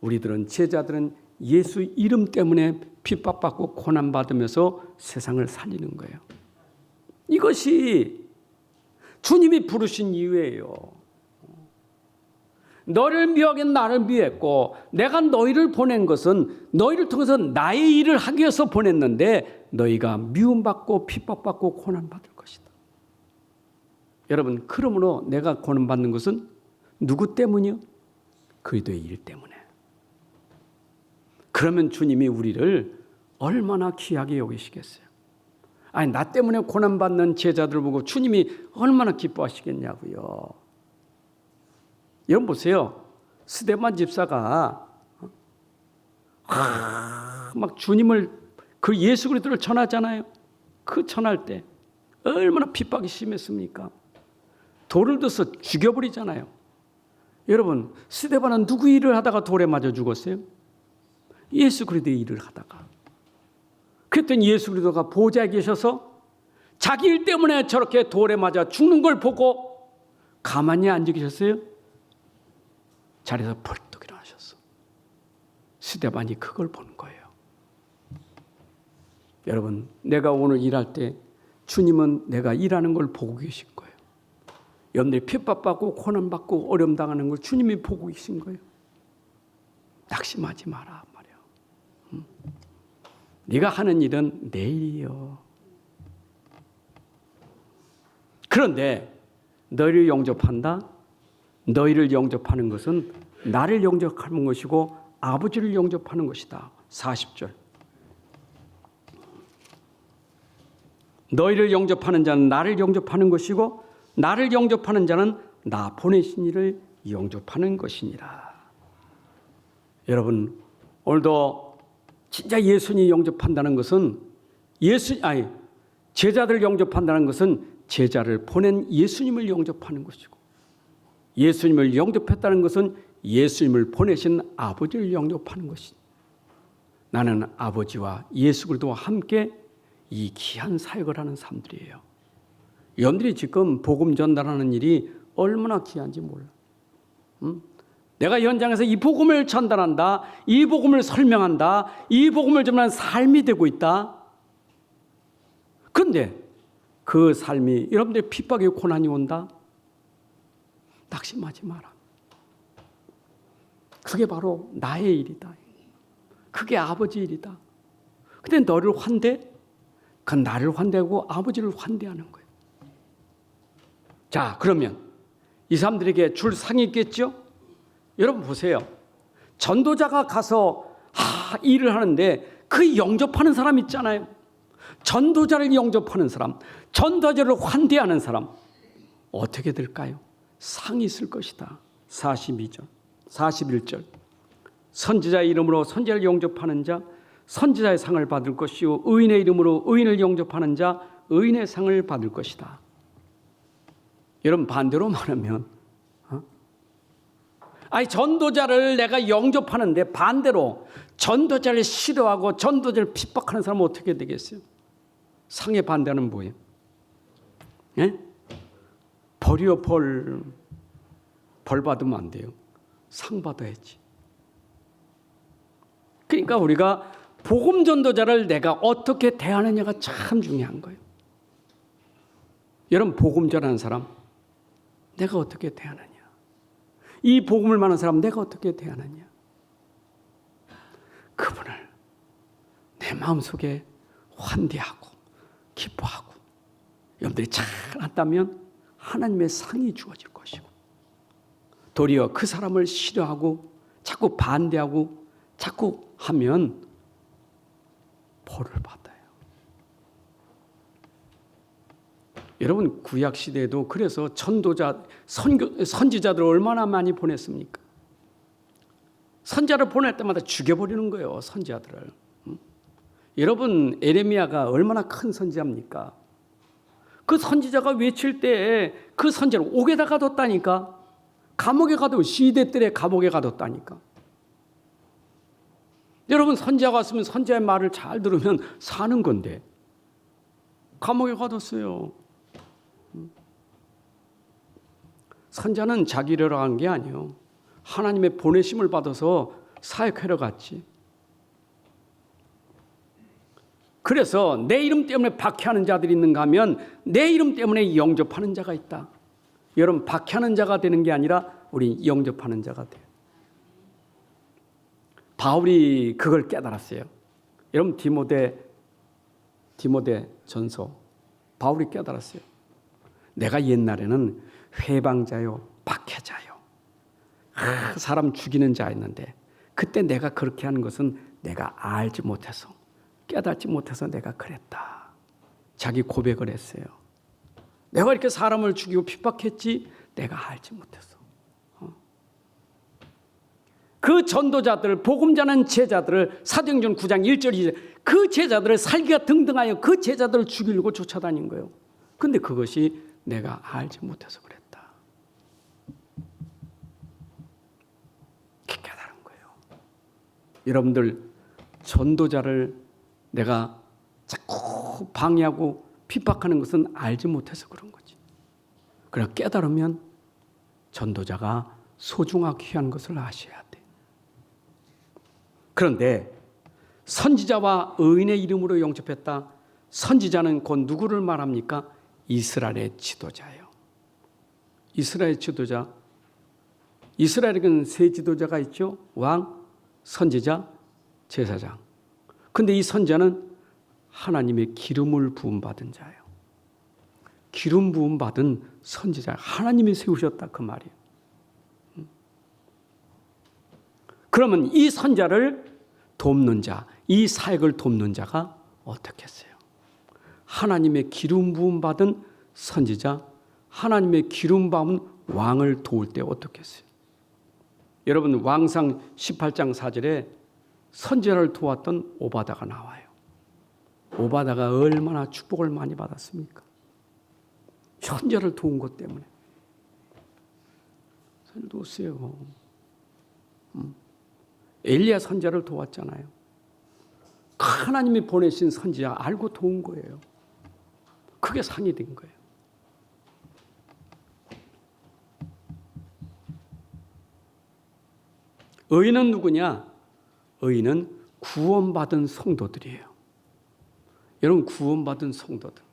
우리들은 제자들은 예수 이름 때문에 핍박받고 고난받으면서 세상을 살리는 거예요. 이것이 주님이 부르신 이유예요. 너를 미워하긴 나를 미워했고 내가 너희를 보낸 것은 너희를 통해서 나의 일을 하기 위해서 보냈는데 너희가 미움받고 핍박받고 고난받을 것이다. 여러분, 그러므로 내가 고난받는 것은 누구 때문이요? 그리스도의 일 때문에. 그러면 주님이 우리를 얼마나 귀하게 여기시겠어요? 아니, 나 때문에 고난받는 제자들 보고 주님이 얼마나 기뻐하시겠냐고요. 여러분 보세요. 스데반 집사가 막 주님을, 그 예수 그리스도를 전하잖아요. 그 전할 때 얼마나 핍박이 심했습니까? 돌을 들어서 죽여버리잖아요. 여러분, 스데반은 누구 일을 하다가 돌에 맞아 죽었어요? 예수 그리스도의 일을 하다가. 그랬더니 예수 그리스도가 보좌에 계셔서 자기 일 때문에 저렇게 돌에 맞아 죽는 걸 보고 가만히 앉아 계셨어요? 자리에서 벌떡 일어나셨어. 스데반이 그걸 본 거예요. 여러분, 내가 오늘 일할 때 주님은 내가 일하는 걸 보고 계신 거예요. 여러분들이 핍박받고 고난받고 어려움 당하는 걸 주님이 보고 계신 거예요. 낙심하지 마라 말이야. 네가 하는 일은 내 일이요. 그런데 너희를 영접한다? 너희를 영접하는 것은 나를 영접하는 것이고 아버지를 영접하는 것이다. 40절. 너희를 영접하는 자는 나를 영접하는 것이고 나를 영접하는 자는 나 보내신 이를 영접하는 것이니라. 여러분, 오늘도 진짜 예수님이 영접한다는 것은 제자들 영접한다는 것은 제자를 보낸 예수님을 영접하는 것이고, 예수님을 영접했다는 것은 예수님을 보내신 아버지를 영접하는 것이다. 나는 아버지와 예수 그리스도와 함께 이 귀한 사역을 하는 사람들이에요. 여러분들이 지금 복음 전달하는 일이 얼마나 귀한지 몰라. 내가 현장에서 이 복음을 전달한다, 이 복음을 설명한다, 이 복음을 전하는 삶이 되고 있다. 그런데 그 삶이 여러분들의 핍박의 고난이 온다? 낙심하지 마라. 그게 바로 나의 일이다. 그게 아버지 일이다. 근데 너를 환대? 그건 나를 환대하고 아버지를 환대하는 거예요. 자, 그러면 이 사람들에게 줄 상이 있겠죠? 여러분 보세요. 전도자가 가서 일을 하는데 그 영접하는 사람 있잖아요. 전도자를 영접하는 사람, 전도자를 환대하는 사람, 어떻게 될까요? 상이 있을 것이다. 42절, 41절. 선지자의 이름으로 선지자를 영접하는 자 선지자의 상을 받을 것이요 의인의 이름으로 의인을 영접하는 자 의인의 상을 받을 것이다. 여러분, 반대로 말하면 전도자를 내가 영접하는데 반대로 전도자를 싫어하고 전도자를 핍박하는 사람은 어떻게 되겠어요? 상의 반대는 뭐예요? 예? 벌이요 벌. 벌 받으면 안 돼요. 상 받아야지. 그러니까 우리가 복음 전도자를 내가 어떻게 대하느냐가 참 중요한 거예요. 여러분, 복음 전하는 사람 내가 어떻게 대하느냐, 이 복음을 말하는 사람 내가 어떻게 대하느냐, 그분을 내 마음속에 환대하고 기뻐하고 여러분들이 잘 한다면 하나님의 상이 주어질 것이고, 도리어 그 사람을 싫어하고 자꾸 반대하고 자꾸 하면 벌을 받아요. 여러분, 구약 시대에도 그래서 전도자, 선지자들을 얼마나 많이 보냈습니까? 선지자를 보낼 때마다 죽여버리는 거예요, 선지자들을. 여러분, 에레미야가 얼마나 큰 선지자입니까? 그 선지자가 외칠 때 그 선지자를 옥에다 가뒀다니까. 감옥에 가둬, 시대들의 감옥에 가뒀다니까. 여러분, 선지자가 왔으면 선지자의 말을 잘 들으면 사는 건데 감옥에 가뒀어요. 선지자는 자기를 한 게 아니에요. 하나님의 보내심을 받아서 사역하러 갔지. 그래서 내 이름 때문에 박해하는 자들이 있는가 하면 내 이름 때문에 영접하는 자가 있다. 여러분, 박해하는 자가 되는 게 아니라 우리 영접하는 자가 돼요. 바울이 그걸 깨달았어요. 여러분 디모데 전서 바울이 깨달았어요. 내가 옛날에는 회방자요 박해자요 사람 죽이는 자였는데 그때 내가 그렇게 하는 것은 내가 알지 못해서 깨닫지 못해서 내가 그랬다. 자기 고백을 했어요. 내가 이렇게 사람을 죽이고 핍박했지 내가 알지 못해서. 그 전도자들 복음 전하는 제자들을 사도행전 9장 1절 2절 그 제자들을 살기가 등등하여 그 제자들을 죽이려고 쫓아다닌 거예요. 근데 그것이 내가 알지 못해서 그랬다. 깨달은 거예요. 여러분들 전도자를 내가 자꾸 방해하고 핍박하는 것은 알지 못해서 그런 거지. 그러나 깨달으면 전도자가 소중하고 귀한 것을 아셔야 돼. 그런데 선지자와 의인의 이름으로 영접했다. 선지자는 곧 누구를 말합니까? 이스라엘의 지도자예요. 이스라엘 지도자. 이스라엘에는 세 지도자가 있죠. 왕, 선지자, 제사장. 근데 이 선지자는 하나님의 기름을 부음받은 자예요. 기름 부음받은 선지자. 하나님이 세우셨다 그 말이에요. 그러면 이 선자를 돕는 자, 이 사역을 돕는 자가 어떻게 했어요? 하나님의 기름 부음 받은 선지자, 하나님의 기름 받은 왕을 도울 때 어떻게 했어요? 여러분 왕상 18장 4절에 선지자를 도왔던 오바다가 나와요. 오바다가 얼마나 축복을 많이 받았습니까? 선지자를 도운 것 때문에. 선지자를 도웠어요. 엘리야 선지자를 도왔잖아요. 하나님이 보내신 선지자 알고 도운 거예요. 그게 상이 된 거예요. 의인은 누구냐? 의인은 구원받은 성도들이에요. 여러분 구원받은 성도들.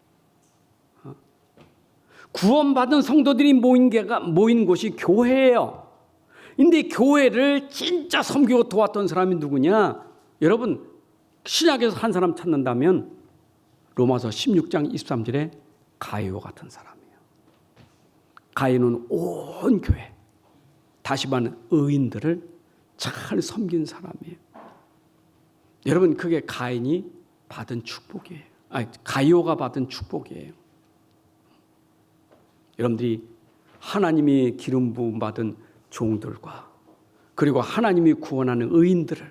구원받은 성도들이 모인 곳이 교회예요. 근데 교회를 진짜 섬기고 도왔던 사람이 누구냐? 여러분 신약에서 한 사람 찾는다면 로마서 16장 23절에 가이오 같은 사람이에요. 가이오는 온 교회 다시 말하는 의인들을 잘 섬긴 사람이에요. 여러분 그게 가인이 받은 축복이에요. 가이오가 받은 축복이에요. 여러분들이 하나님이 기름 부음 받은 종들과 그리고 하나님이 구원하는 의인들을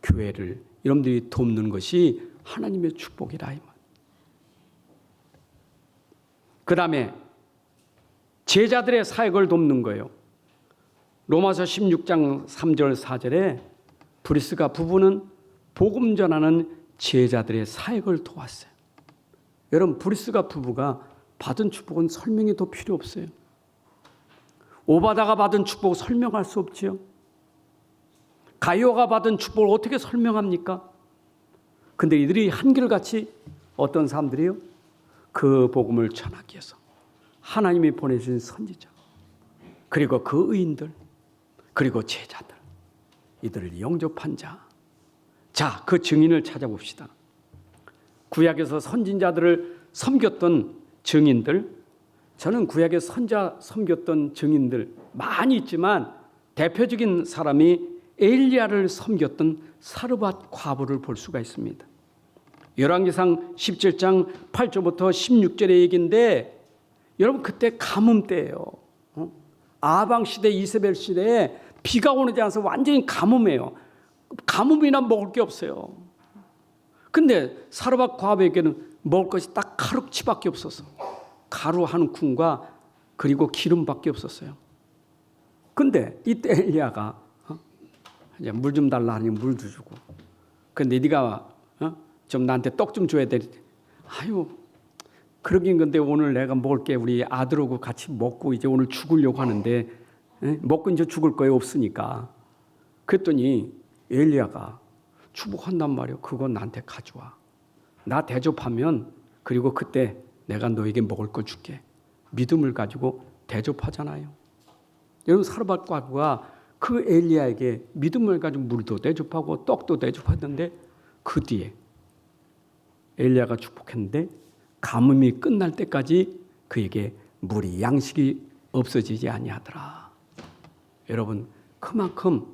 교회를 여러분들이 돕는 것이 하나님의 축복이라 이 말. 그 다음에 제자들의 사역을 돕는 거예요. 로마서 16장 3절 4절에 브리스가 부부는 복음 전하는 제자들의 사역을 도왔어요. 여러분 브리스가 부부가 받은 축복은 설명이 더 필요 없어요. 오바다가 받은 축복 설명할 수 없지요. 가이오가 받은 축복을 어떻게 설명합니까? 근데 이들이 한결같이 어떤 사람들이요? 그 복음을 전하기 위해서 하나님이 보내신 선지자 그리고 그 의인들 그리고 제자들 이들을 영접한 자. 자, 그 증인을 찾아봅시다. 구약에서 선지자들을 섬겼던 증인들 저는 구약의 선자 섬겼던 증인들 많이 있지만 대표적인 사람이 엘리야를 섬겼던 사르밧 과부를 볼 수가 있습니다. 열왕기상 17장 8절부터 16절의 얘기인데 여러분 그때 가뭄 때예요. 아방 시대 이세벨 시대에 비가 오지 않아서 완전히 가뭄이에요. 가뭄이나 먹을 게 없어요. 근데 사르밧 과부에게는 먹을 것이 딱 가루치밖에 없었어. 가루 한 쿵과 그리고 기름밖에 없었어요. 근데 이때 엘리야가 이제 물 좀 달라 하니 물도 주고. 근데 네가 좀 나한테 떡 좀 줘야 돼. 아유 그러긴 근데 오늘 내가 먹을 게 우리 아들하고 같이 먹고 이제 오늘 죽으려고 하는데 먹고 이제 죽을 거예요 없으니까. 그랬더니 엘리야가 축복한단 말이에요. 그거 나한테 가져와. 나 대접하면 그리고 그때 내가 너에게 먹을 거 줄게. 믿음을 가지고 대접하잖아요. 여러분 사르밧 과부가 그 엘리야에게 믿음을 가지고 물도 대접하고 떡도 대접했는데 그 뒤에 엘리야가 축복했는데 가뭄이 끝날 때까지 그에게 물이 양식이 없어지지 아니하더라. 여러분 그만큼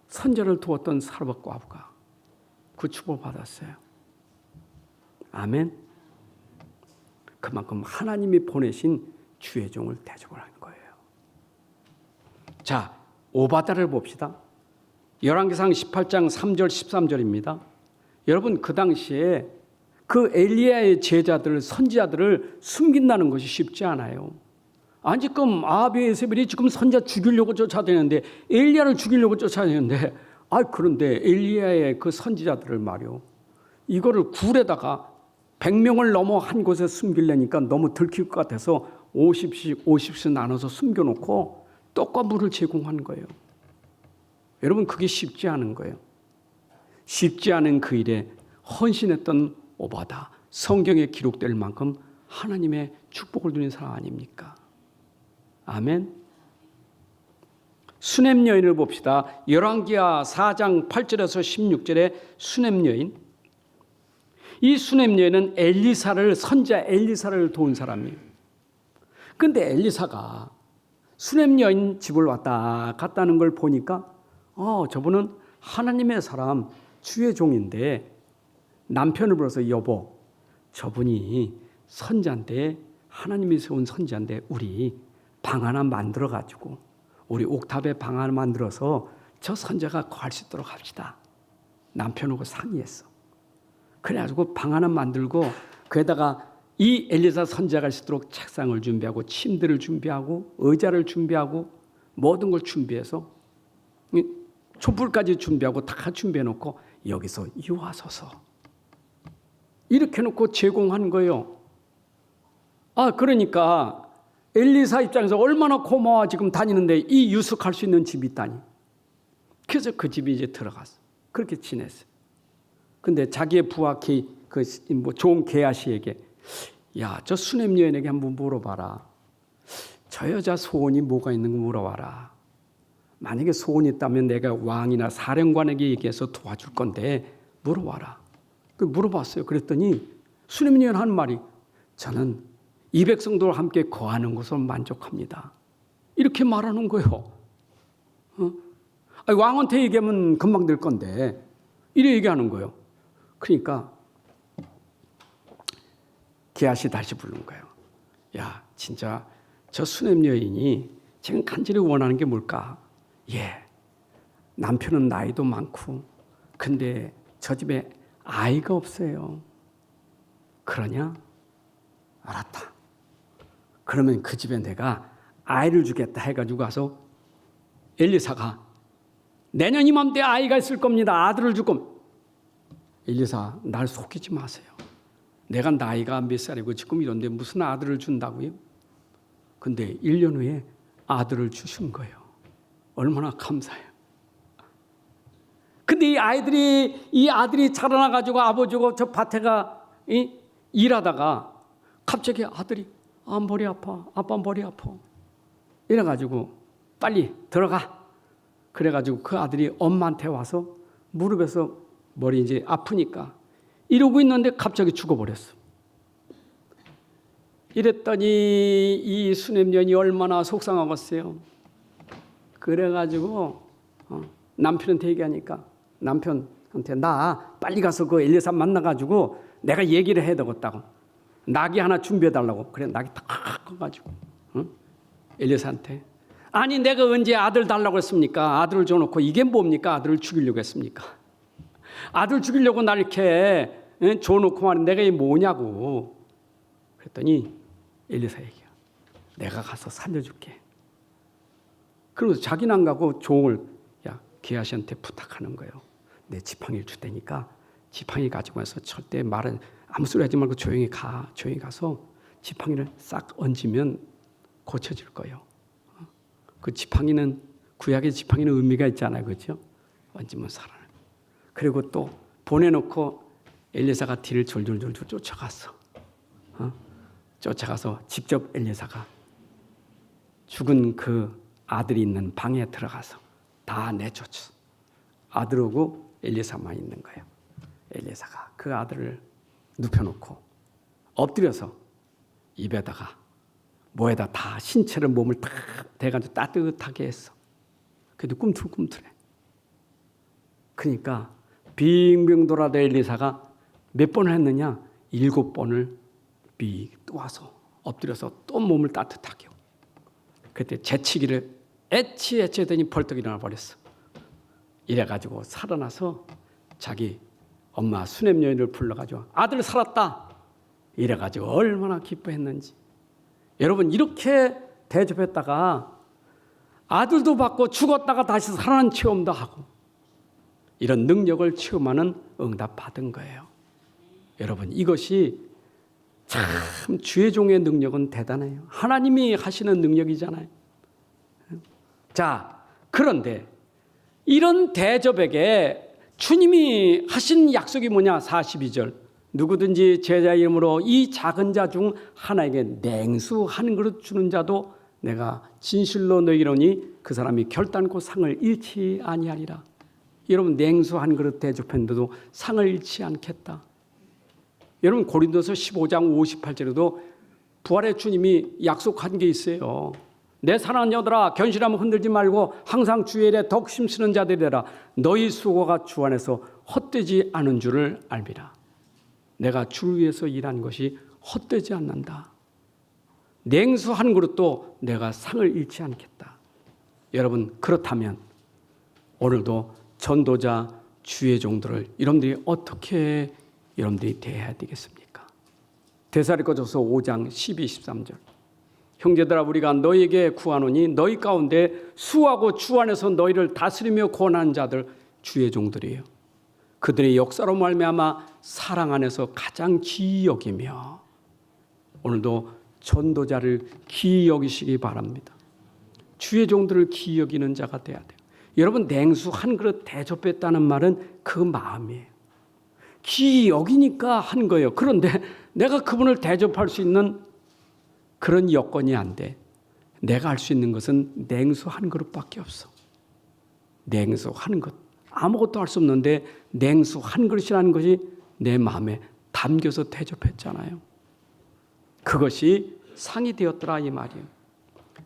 선자를 두었던 사르밧 과부가 그 축복을 받았어요. 아멘. 그만큼 하나님이 보내신 주의 종을 대접을 한 거예요. 자, 오바다를 봅시다. 열왕기상 18장 3절 13절입니다. 여러분 그 당시에 그 엘리야의 제자들 선지자들을 숨긴다는 것이 쉽지 않아요. 아니 지금 아합의 예세벨이 지금 선자 죽이려고 쫓아다니는데 엘리야를 죽이려고 쫓아다니는데 그런데 엘리야의 그 선지자들을 말이요. 이거를 굴에다가 100명을 넘어 한 곳에 숨기려니까 너무 들킬 것 같아서 50씩 나눠서 숨겨놓고 떡과 물을 제공한 거예요. 여러분 그게 쉽지 않은 거예요. 쉽지 않은 그 일에 헌신했던 오바다, 성경에 기록될 만큼 하나님의 축복을 누린 사람 아닙니까? 아멘. 수넴 여인을 봅시다. 열왕기하 4장 8절에서 16절에 수넴 여인. 이 수넴 여인은 선지자 엘리사를 도운 사람이에요. 그런데 엘리사가 수넴 여인 집을 왔다 갔다는 걸 보니까 저분은 하나님의 사람 주의 종인데 남편을 불러서 여보, 저분이 선지자인데 하나님이 세운 선지자인데 우리 방 하나 만들어 가지고 우리 옥탑에 방 하나 만들어서 저 선지자가 거할 수 있도록 합시다. 남편하고 상의했어. 그래가지고 방 하나 만들고 거기다가 이 엘리사 선지자가 갈 수 있도록 책상을 준비하고 침대를 준비하고 의자를 준비하고 모든 걸 준비해서 촛불까지 준비하고 다 준비해놓고 여기서 유하소서 이렇게 놓고 제공한 거예요. 그러니까 엘리사 입장에서 얼마나 고마워. 지금 다니는데 이 유숙할 수 있는 집이 있다니. 그래서 그 집에 이제 들어갔어. 그렇게 지냈어요. 근데 자기의 부하 좋은 게하시에게 저 수넴 여인에게 한번 물어봐라. 저 여자 소원이 뭐가 있는 거 물어봐라. 만약에 소원이 있다면 내가 왕이나 사령관에게 얘기해서 도와줄 건데 물어봐라. 물어봤어요. 그랬더니 수넴 여인 하는 말이 저는 이 백성들과 함께 거하는 것으로 만족합니다. 이렇게 말하는 거예요. 왕한테 얘기하면 금방 될 건데 이래 얘기하는 거예요. 그러니까 게하시 다시 부른 거예요. 진짜 저 수넴 여인이 지금 간절히 원하는 게 뭘까? 남편은 나이도 많고 근데 저 집에 아이가 없어요. 그러냐? 알았다. 그러면 그 집에 내가 아이를 주겠다 해가지고 가서 엘리사가 내년 이맘때 아이가 있을 겁니다. 아들을 줄 겁니다. 엘리사 날 속이지 마세요. 내가 나이가 몇 살이고 지금 이런데 무슨 아들을 준다고요? 근데 1년 후에 아들을 주신 거예요. 얼마나 감사해요. 근데 이 아들이 자라나가지고 아버지고 저 밭에가 일하다가 갑자기 아들이 머리 아파. 아빠 머리 아파. 이래가지고 빨리 들어가. 그래가지고 그 아들이 엄마한테 와서 무릎에서 머리 이제 아프니까 이러고 있는데 갑자기 죽어버렸어. 이랬더니 이 수넴 여인이 얼마나 속상하겠어요. 그래가지고 남편한테 얘기하니까 남편한테 나 빨리 가서 그 엘리사 만나가지고 내가 얘기를 해야 되겠다고. 낙이 하나 준비해달라고. 그래 낙이 탁 꺼가지고 엘리사한테 아니 내가 언제 아들 달라고 했습니까? 아들을 줘놓고 이게 뭡니까? 아들을 죽이려고 했습니까? 아들 죽이려고 날 이렇게 줘놓고 말은 내가 이게 뭐냐고. 그랬더니 엘리사 얘기야. 내가 가서 살려줄게. 그러면서 자기는 안 가고 종을 게하시한테 부탁하는 거예요. 내 지팡이를 줄 테니까 지팡이 가지고 와서 절대 말은 아무 소리 하지 말고 조용히 가. 조용히 가서 지팡이를 싹 얹으면 고쳐질 거예요. 그 지팡이는 구약의 지팡이는 의미가 있잖아요. 그렇죠? 얹으면 살아나요. 그리고 또 보내놓고 엘리사가 뒤를 졸졸졸 쫓아갔어. 쫓아가서 직접 엘리사가 죽은 그 아들이 있는 방에 들어가서 다 내쫓았어. 아들하고 엘리사만 있는 거예요. 엘리사가 그 아들을 눕혀놓고 엎드려서 입에다가 뭐에다 다 신체를 몸을 다 대가지고 따뜻하게 했어. 그래도 꿈틀꿈틀해. 그러니까 빙빙 돌아다 엘리사가 몇 번을 했느냐? 7번을 또 와서 엎드려서 또 몸을 따뜻하게 하고. 그때 재치기를 애치더니 벌떡 일어나 버렸어. 이래가지고 살아나서 자기 엄마 수냄 여인을 불러가지고 아들 살았다. 이래가지고 얼마나 기뻐했는지. 여러분 이렇게 대접했다가 아들도 받고 죽었다가 다시 살아난 체험도 하고 이런 능력을 체험하는 응답 받은 거예요. 여러분 이것이 참 주의 종의 능력은 대단해요. 하나님이 하시는 능력이잖아요. 자, 그런데 이런 대접에게 주님이 하신 약속이 뭐냐? 42절. 누구든지 제자 이름으로 이 작은 자 중 하나에게 냉수 한 그릇 주는 자도 내가 진실로 너희로니 그 사람이 결단코 상을 잃지 아니하리라. 여러분 냉수 한 그릇 대접했는데도 상을 잃지 않겠다. 여러분 고린도서 15장 58절에도 부활의 주님이 약속한 게 있어요. 내 사랑하는 여들아 견실하면 흔들지 말고 항상 주의 일에 덕 힘쓰는 자들이라. 너희 수고가 주 안에서 헛되지 않은 줄을 알미라. 내가 주를 위해서 일한 것이 헛되지 않는다. 냉수 한 그릇도 내가 상을 잃지 않겠다. 여러분 그렇다면 오늘도 전도자 주의 종들을 여러분들이 어떻게 여러분들이 대해야 되겠습니까? 데살로니가전서 5장 12, 13절. 형제들아 우리가 너희에게 구하노니 너희 가운데 수하고 주 안에서 너희를 다스리며 권하는 자들 주의 종들이에요. 그들의 역사로 말미암아 사랑 안에서 가장 귀히 여기며 오늘도 전도자를 귀히 여기시기 바랍니다. 주의 종들을 귀히 여기는 자가 돼야 돼요. 여러분 냉수 한 그릇 대접했다는 말은 그 마음이에요. 귀히 여기니까 한 거예요. 그런데 내가 그분을 대접할 수 있는 그런 여건이 안 돼. 내가 할 수 있는 것은 냉수 한 그릇밖에 없어. 냉수 한 그릇. 아무것도 할 수 없는데 냉수 한 그릇이라는 것이 내 마음에 담겨서 대접했잖아요. 그것이 상이 되었더라 이 말이에요.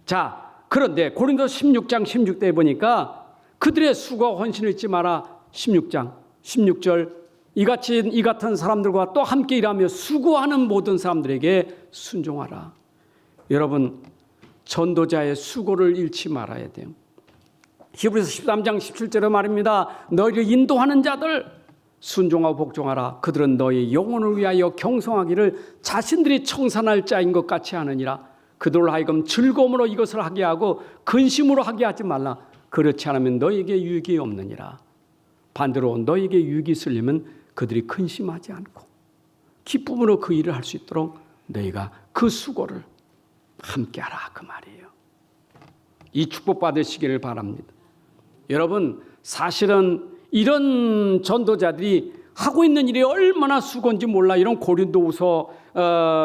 자, 그런데 고린도서 16장 16절에 보니까 그들의 수고와 헌신을 잊지 마라. 16장 16절 이 같은 사람들과 또 함께 일하며 수고하는 모든 사람들에게 순종하라. 여러분 전도자의 수고를 잃지 말아야 돼요. 히브리서 13장 17절에 말입니다. 너희를 인도하는 자들 순종하고 복종하라. 그들은 너희 영혼을 위하여 경성하기를 자신들이 청산할 자인 것 같이 하느니라. 그들로 하여금 즐거움으로 이것을 하게 하고 근심으로 하게 하지 말라. 그렇지 않으면 너희에게 유익이 없느니라. 반대로 너희에게 유익이 있으려면 그들이 근심하지 않고 기쁨으로 그 일을 할 수 있도록 너희가 그 수고를 함께하라 그 말이에요. 이 축복 받으시기를 바랍니다. 여러분 사실은 이런 전도자들이 하고 있는 일이 얼마나 수고인지 몰라. 이런 고린도후서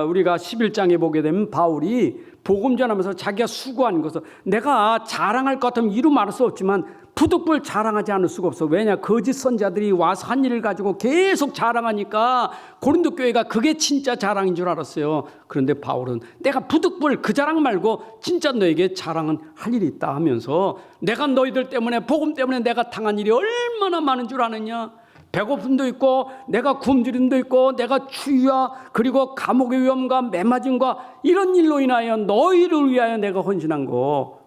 우리가 11장에 보게 되면 바울이 복음 전하면서 자기가 수고한 것을 내가 자랑할 것 같으면 이루 말할 수 없지만 부득불 자랑하지 않을 수가 없어. 왜냐? 거짓 선자들이 와서 한 일을 가지고 계속 자랑하니까 고린도 교회가 그게 진짜 자랑인 줄 알았어요. 그런데 바울은 내가 부득불 그 자랑 말고 진짜 너에게 자랑은 할 일이 있다 하면서 내가 너희들 때문에 복음 때문에 내가 당한 일이 얼마나 많은 줄 아느냐. 배고픔도 있고 내가 굶주림도 있고 내가 추위와 그리고 감옥의 위험과 매맞음과 이런 일로 인하여 너희를 위하여 내가 헌신한 거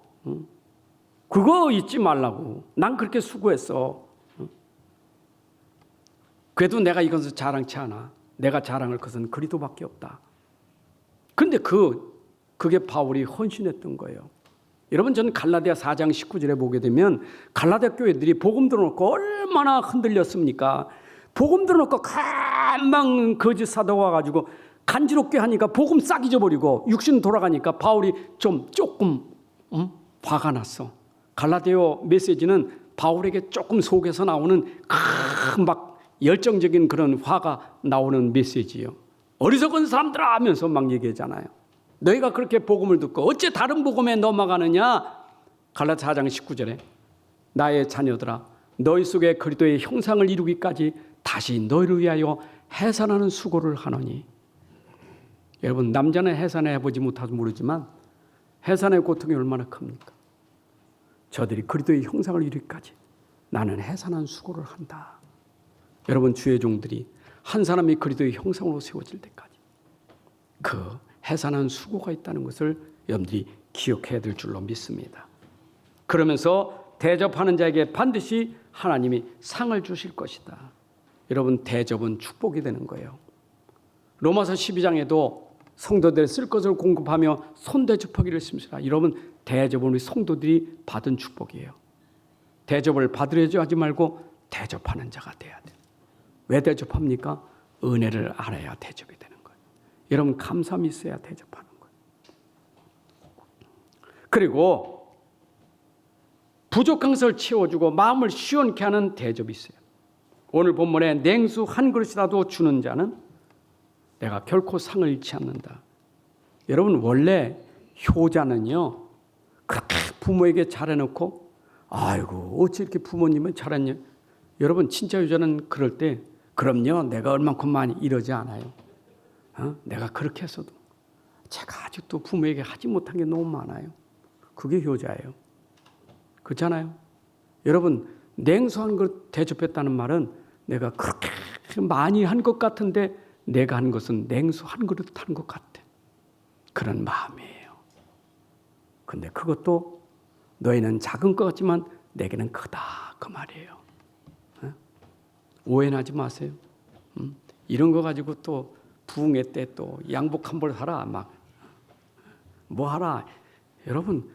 그거 잊지 말라고. 난 그렇게 수고했어. 그래도 내가 이것을 자랑치 않아. 내가 자랑할 것은 그리도밖에 없다. 그런데 그게 바울이 헌신했던 거예요. 여러분 저는 갈라디아 4장 19절에 보게 되면 갈라디아 교회들이 복음 들어놓고 얼마나 흔들렸습니까? 복음 들어놓고 금방 거짓 사도가 와가지고 간지럽게 하니까 복음 싹 잊어버리고 육신 돌아가니까 바울이 조금 화가 났어. 갈라디아 메시지는 바울에게 조금 속에서 나오는 막 열정적인 그런 화가 나오는 메시지예요. 어리석은 사람들아 하면서 막 얘기하잖아요. 너희가 그렇게 복음을 듣고 어째 다른 복음에 넘어가느냐? 갈라디아 4장 19절에 나의 자녀들아 너희 속에 그리스도의 형상을 이루기까지 다시 너희를 위하여 해산하는 수고를 하노니. 여러분, 남자는 해산해 해보지 못해서 모르지만 해산의 고통이 얼마나 큽니까? 저들이 그리스도의 형상을 이루기까지 나는 해산한 수고를 한다. 여러분, 주의 종들이 한 사람이 그리스도의 형상으로 세워질 때까지 그 해산한 수고가 있다는 것을 여러분들이 기억해야 될 줄로 믿습니다. 그러면서 대접하는 자에게 반드시 하나님이 상을 주실 것이다. 여러분, 대접은 축복이 되는 거예요. 로마서 12장에도 성도들의 쓸 것을 공급하며 손대접하기를 했습니다. 여러분, 대접은 우리 성도들이 받은 축복이에요. 대접을 받으려고 하지 말고 대접하는 자가 돼야 돼요. 왜 대접합니까? 은혜를 알아야 대접이 되는 거예요. 여러분, 감사함이 있어야 대접하는 거예요. 그리고 부족한 것을 채워주고 마음을 시원케 하는 대접이 있어요. 오늘 본문에 냉수 한 그릇이라도 주는 자는 내가 결코 상을 잃지 않는다. 여러분, 원래 효자는요, 그렇게 부모에게 잘해놓고 아이고 어찌 이렇게 부모님은 잘했냐. 여러분, 진짜 효자는 그럴 때 그럼요, 내가 얼만큼 많이 이러지 않아요. 내가 그렇게 했어도 제가 아직도 부모에게 하지 못한 게 너무 많아요. 그게 효자예요. 그렇잖아요. 여러분, 냉수 한 그릇 대접했다는 말은 내가 그렇게 많이 한 것 같은데 내가 한 것은 냉수 한 그릇 한 것 같아. 그런 마음이에요. 근데 그것도 너희는 작은 것 같지만 내게는 크다, 그 말이에요. 오해하지 마세요. 이런 거 가지고 또 부흥회 때 또 양복 한 벌 사라, 막 뭐 하라. 여러분,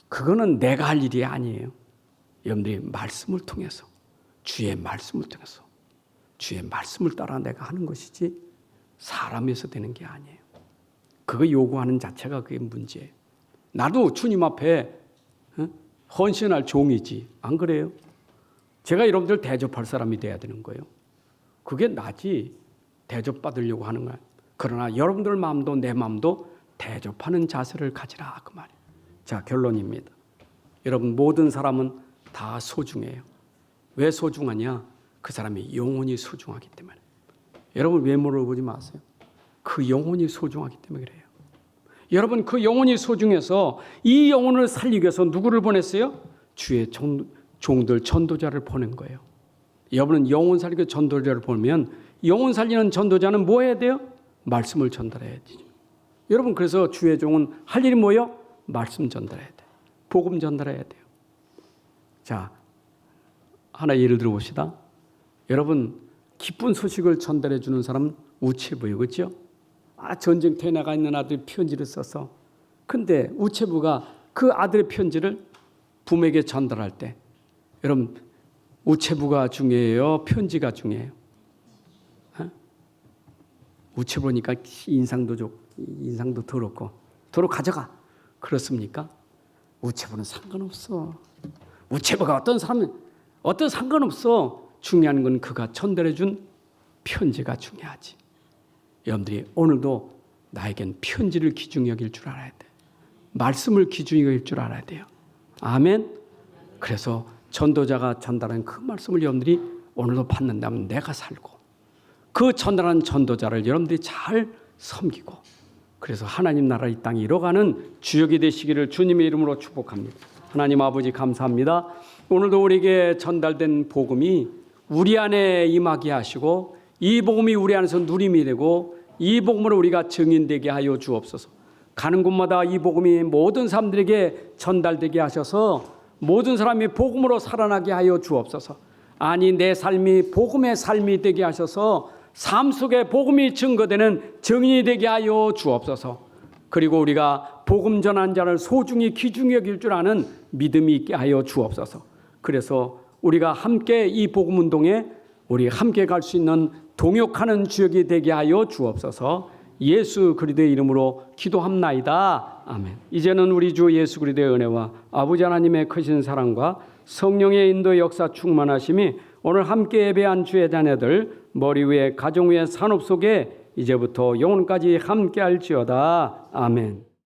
그거는 내가 할 일이 아니에요. 여러분들이 말씀을 통해서, 주의 말씀을 통해서, 주의 말씀을 따라 내가 하는 것이지 사람에서 되는 게 아니에요. 그거 요구하는 자체가 그게 문제예요. 나도 주님 앞에 헌신할 종이지, 안 그래요? 제가 여러분들 대접할 사람이 돼야 되는 거예요. 그게 나지 대접받으려고 하는 거야. 그러나 여러분들 마음도 내 마음도 대접하는 자세를 가지라, 그 말이에요. 자, 결론입니다. 여러분, 모든 사람은 다 소중해요. 왜 소중하냐? 그 사람이 영혼이 소중하기 때문에. 여러분, 외모를 보지 마세요. 그 영혼이 소중하기 때문에 그래요. 여러분, 그 영혼이 소중해서 이 영혼을 살리기 위해서 누구를 보냈어요? 주의 종들, 전도자를 보낸 거예요. 여러분은 영혼 살리기 전도자를 보면 영혼 살리는 전도자는 뭐 해야 돼요? 말씀을 전달해야 되죠. 여러분, 그래서 주의 종은 할 일이 뭐예요? 말씀 전달해야 돼요. 복음 전달해야 돼요. 자, 하나 예를 들어봅시다. 여러분, 기쁜 소식을 전달해 주는 사람은 우체부예요. 그렇죠? 전쟁터에 나가 있는 아들이 편지를 써서, 근데 우체부가 그 아들의 편지를 부모에게 전달할 때, 여러분, 우체부가 중요해요? 편지가 중요해요? 우체부니까 인상도 좋고 인상도 더럽고 도로 가져가. 그렇습니까? 우체부는 상관없어. 우체부가 어떤 사람은 어떤 상관없어. 중요한 건 그가 전달해 준 편지가 중요하지. 여러분들이 오늘도 나에겐 편지를 귀중히 여길 줄 알아야 돼. 말씀을 귀중히 여길 줄 알아야 돼요. 아멘. 그래서 전도자가 전달한 그 말씀을 여러분들이 오늘도 받는다면 내가 살고, 그 전달한 전도자를 여러분들이 잘 섬기고, 그래서 하나님 나라 이 땅에 이뤄가는 주역이 되시기를 주님의 이름으로 축복합니다. 하나님 아버지, 감사합니다. 오늘도 우리에게 전달된 복음이 우리 안에 임하게 하시고, 이 복음이 우리 안에서 누림이 되고, 이 복음으로 우리가 증인되게 하여 주옵소서. 가는 곳마다 이 복음이 모든 사람들에게 전달되게 하셔서 모든 사람이 복음으로 살아나게 하여 주옵소서. 아니, 내 삶이 복음의 삶이 되게 하셔서 삶 속에 복음이 증거되는 증인이 되게 하여 주옵소서. 그리고 우리가 복음 전한 자를 소중히 귀중히 여길 줄 아는 믿음이 있게 하여 주옵소서. 그래서 우리가 함께 이 복음 운동에 우리 함께 갈 수 있는 동역하는 주역이 되게 하여 주옵소서. 예수 그리스도의 이름으로 기도합나이다. 아멘. 이제는 우리 주 예수 그리스도의 은혜와 아버지 하나님의 크신 사랑과 성령의 인도 역사 충만하심이 오늘 함께 예배한 주의 자녀들 머리 위에 가정 위에 산업 속에 이제부터 영혼까지 함께 할지어다. 아멘.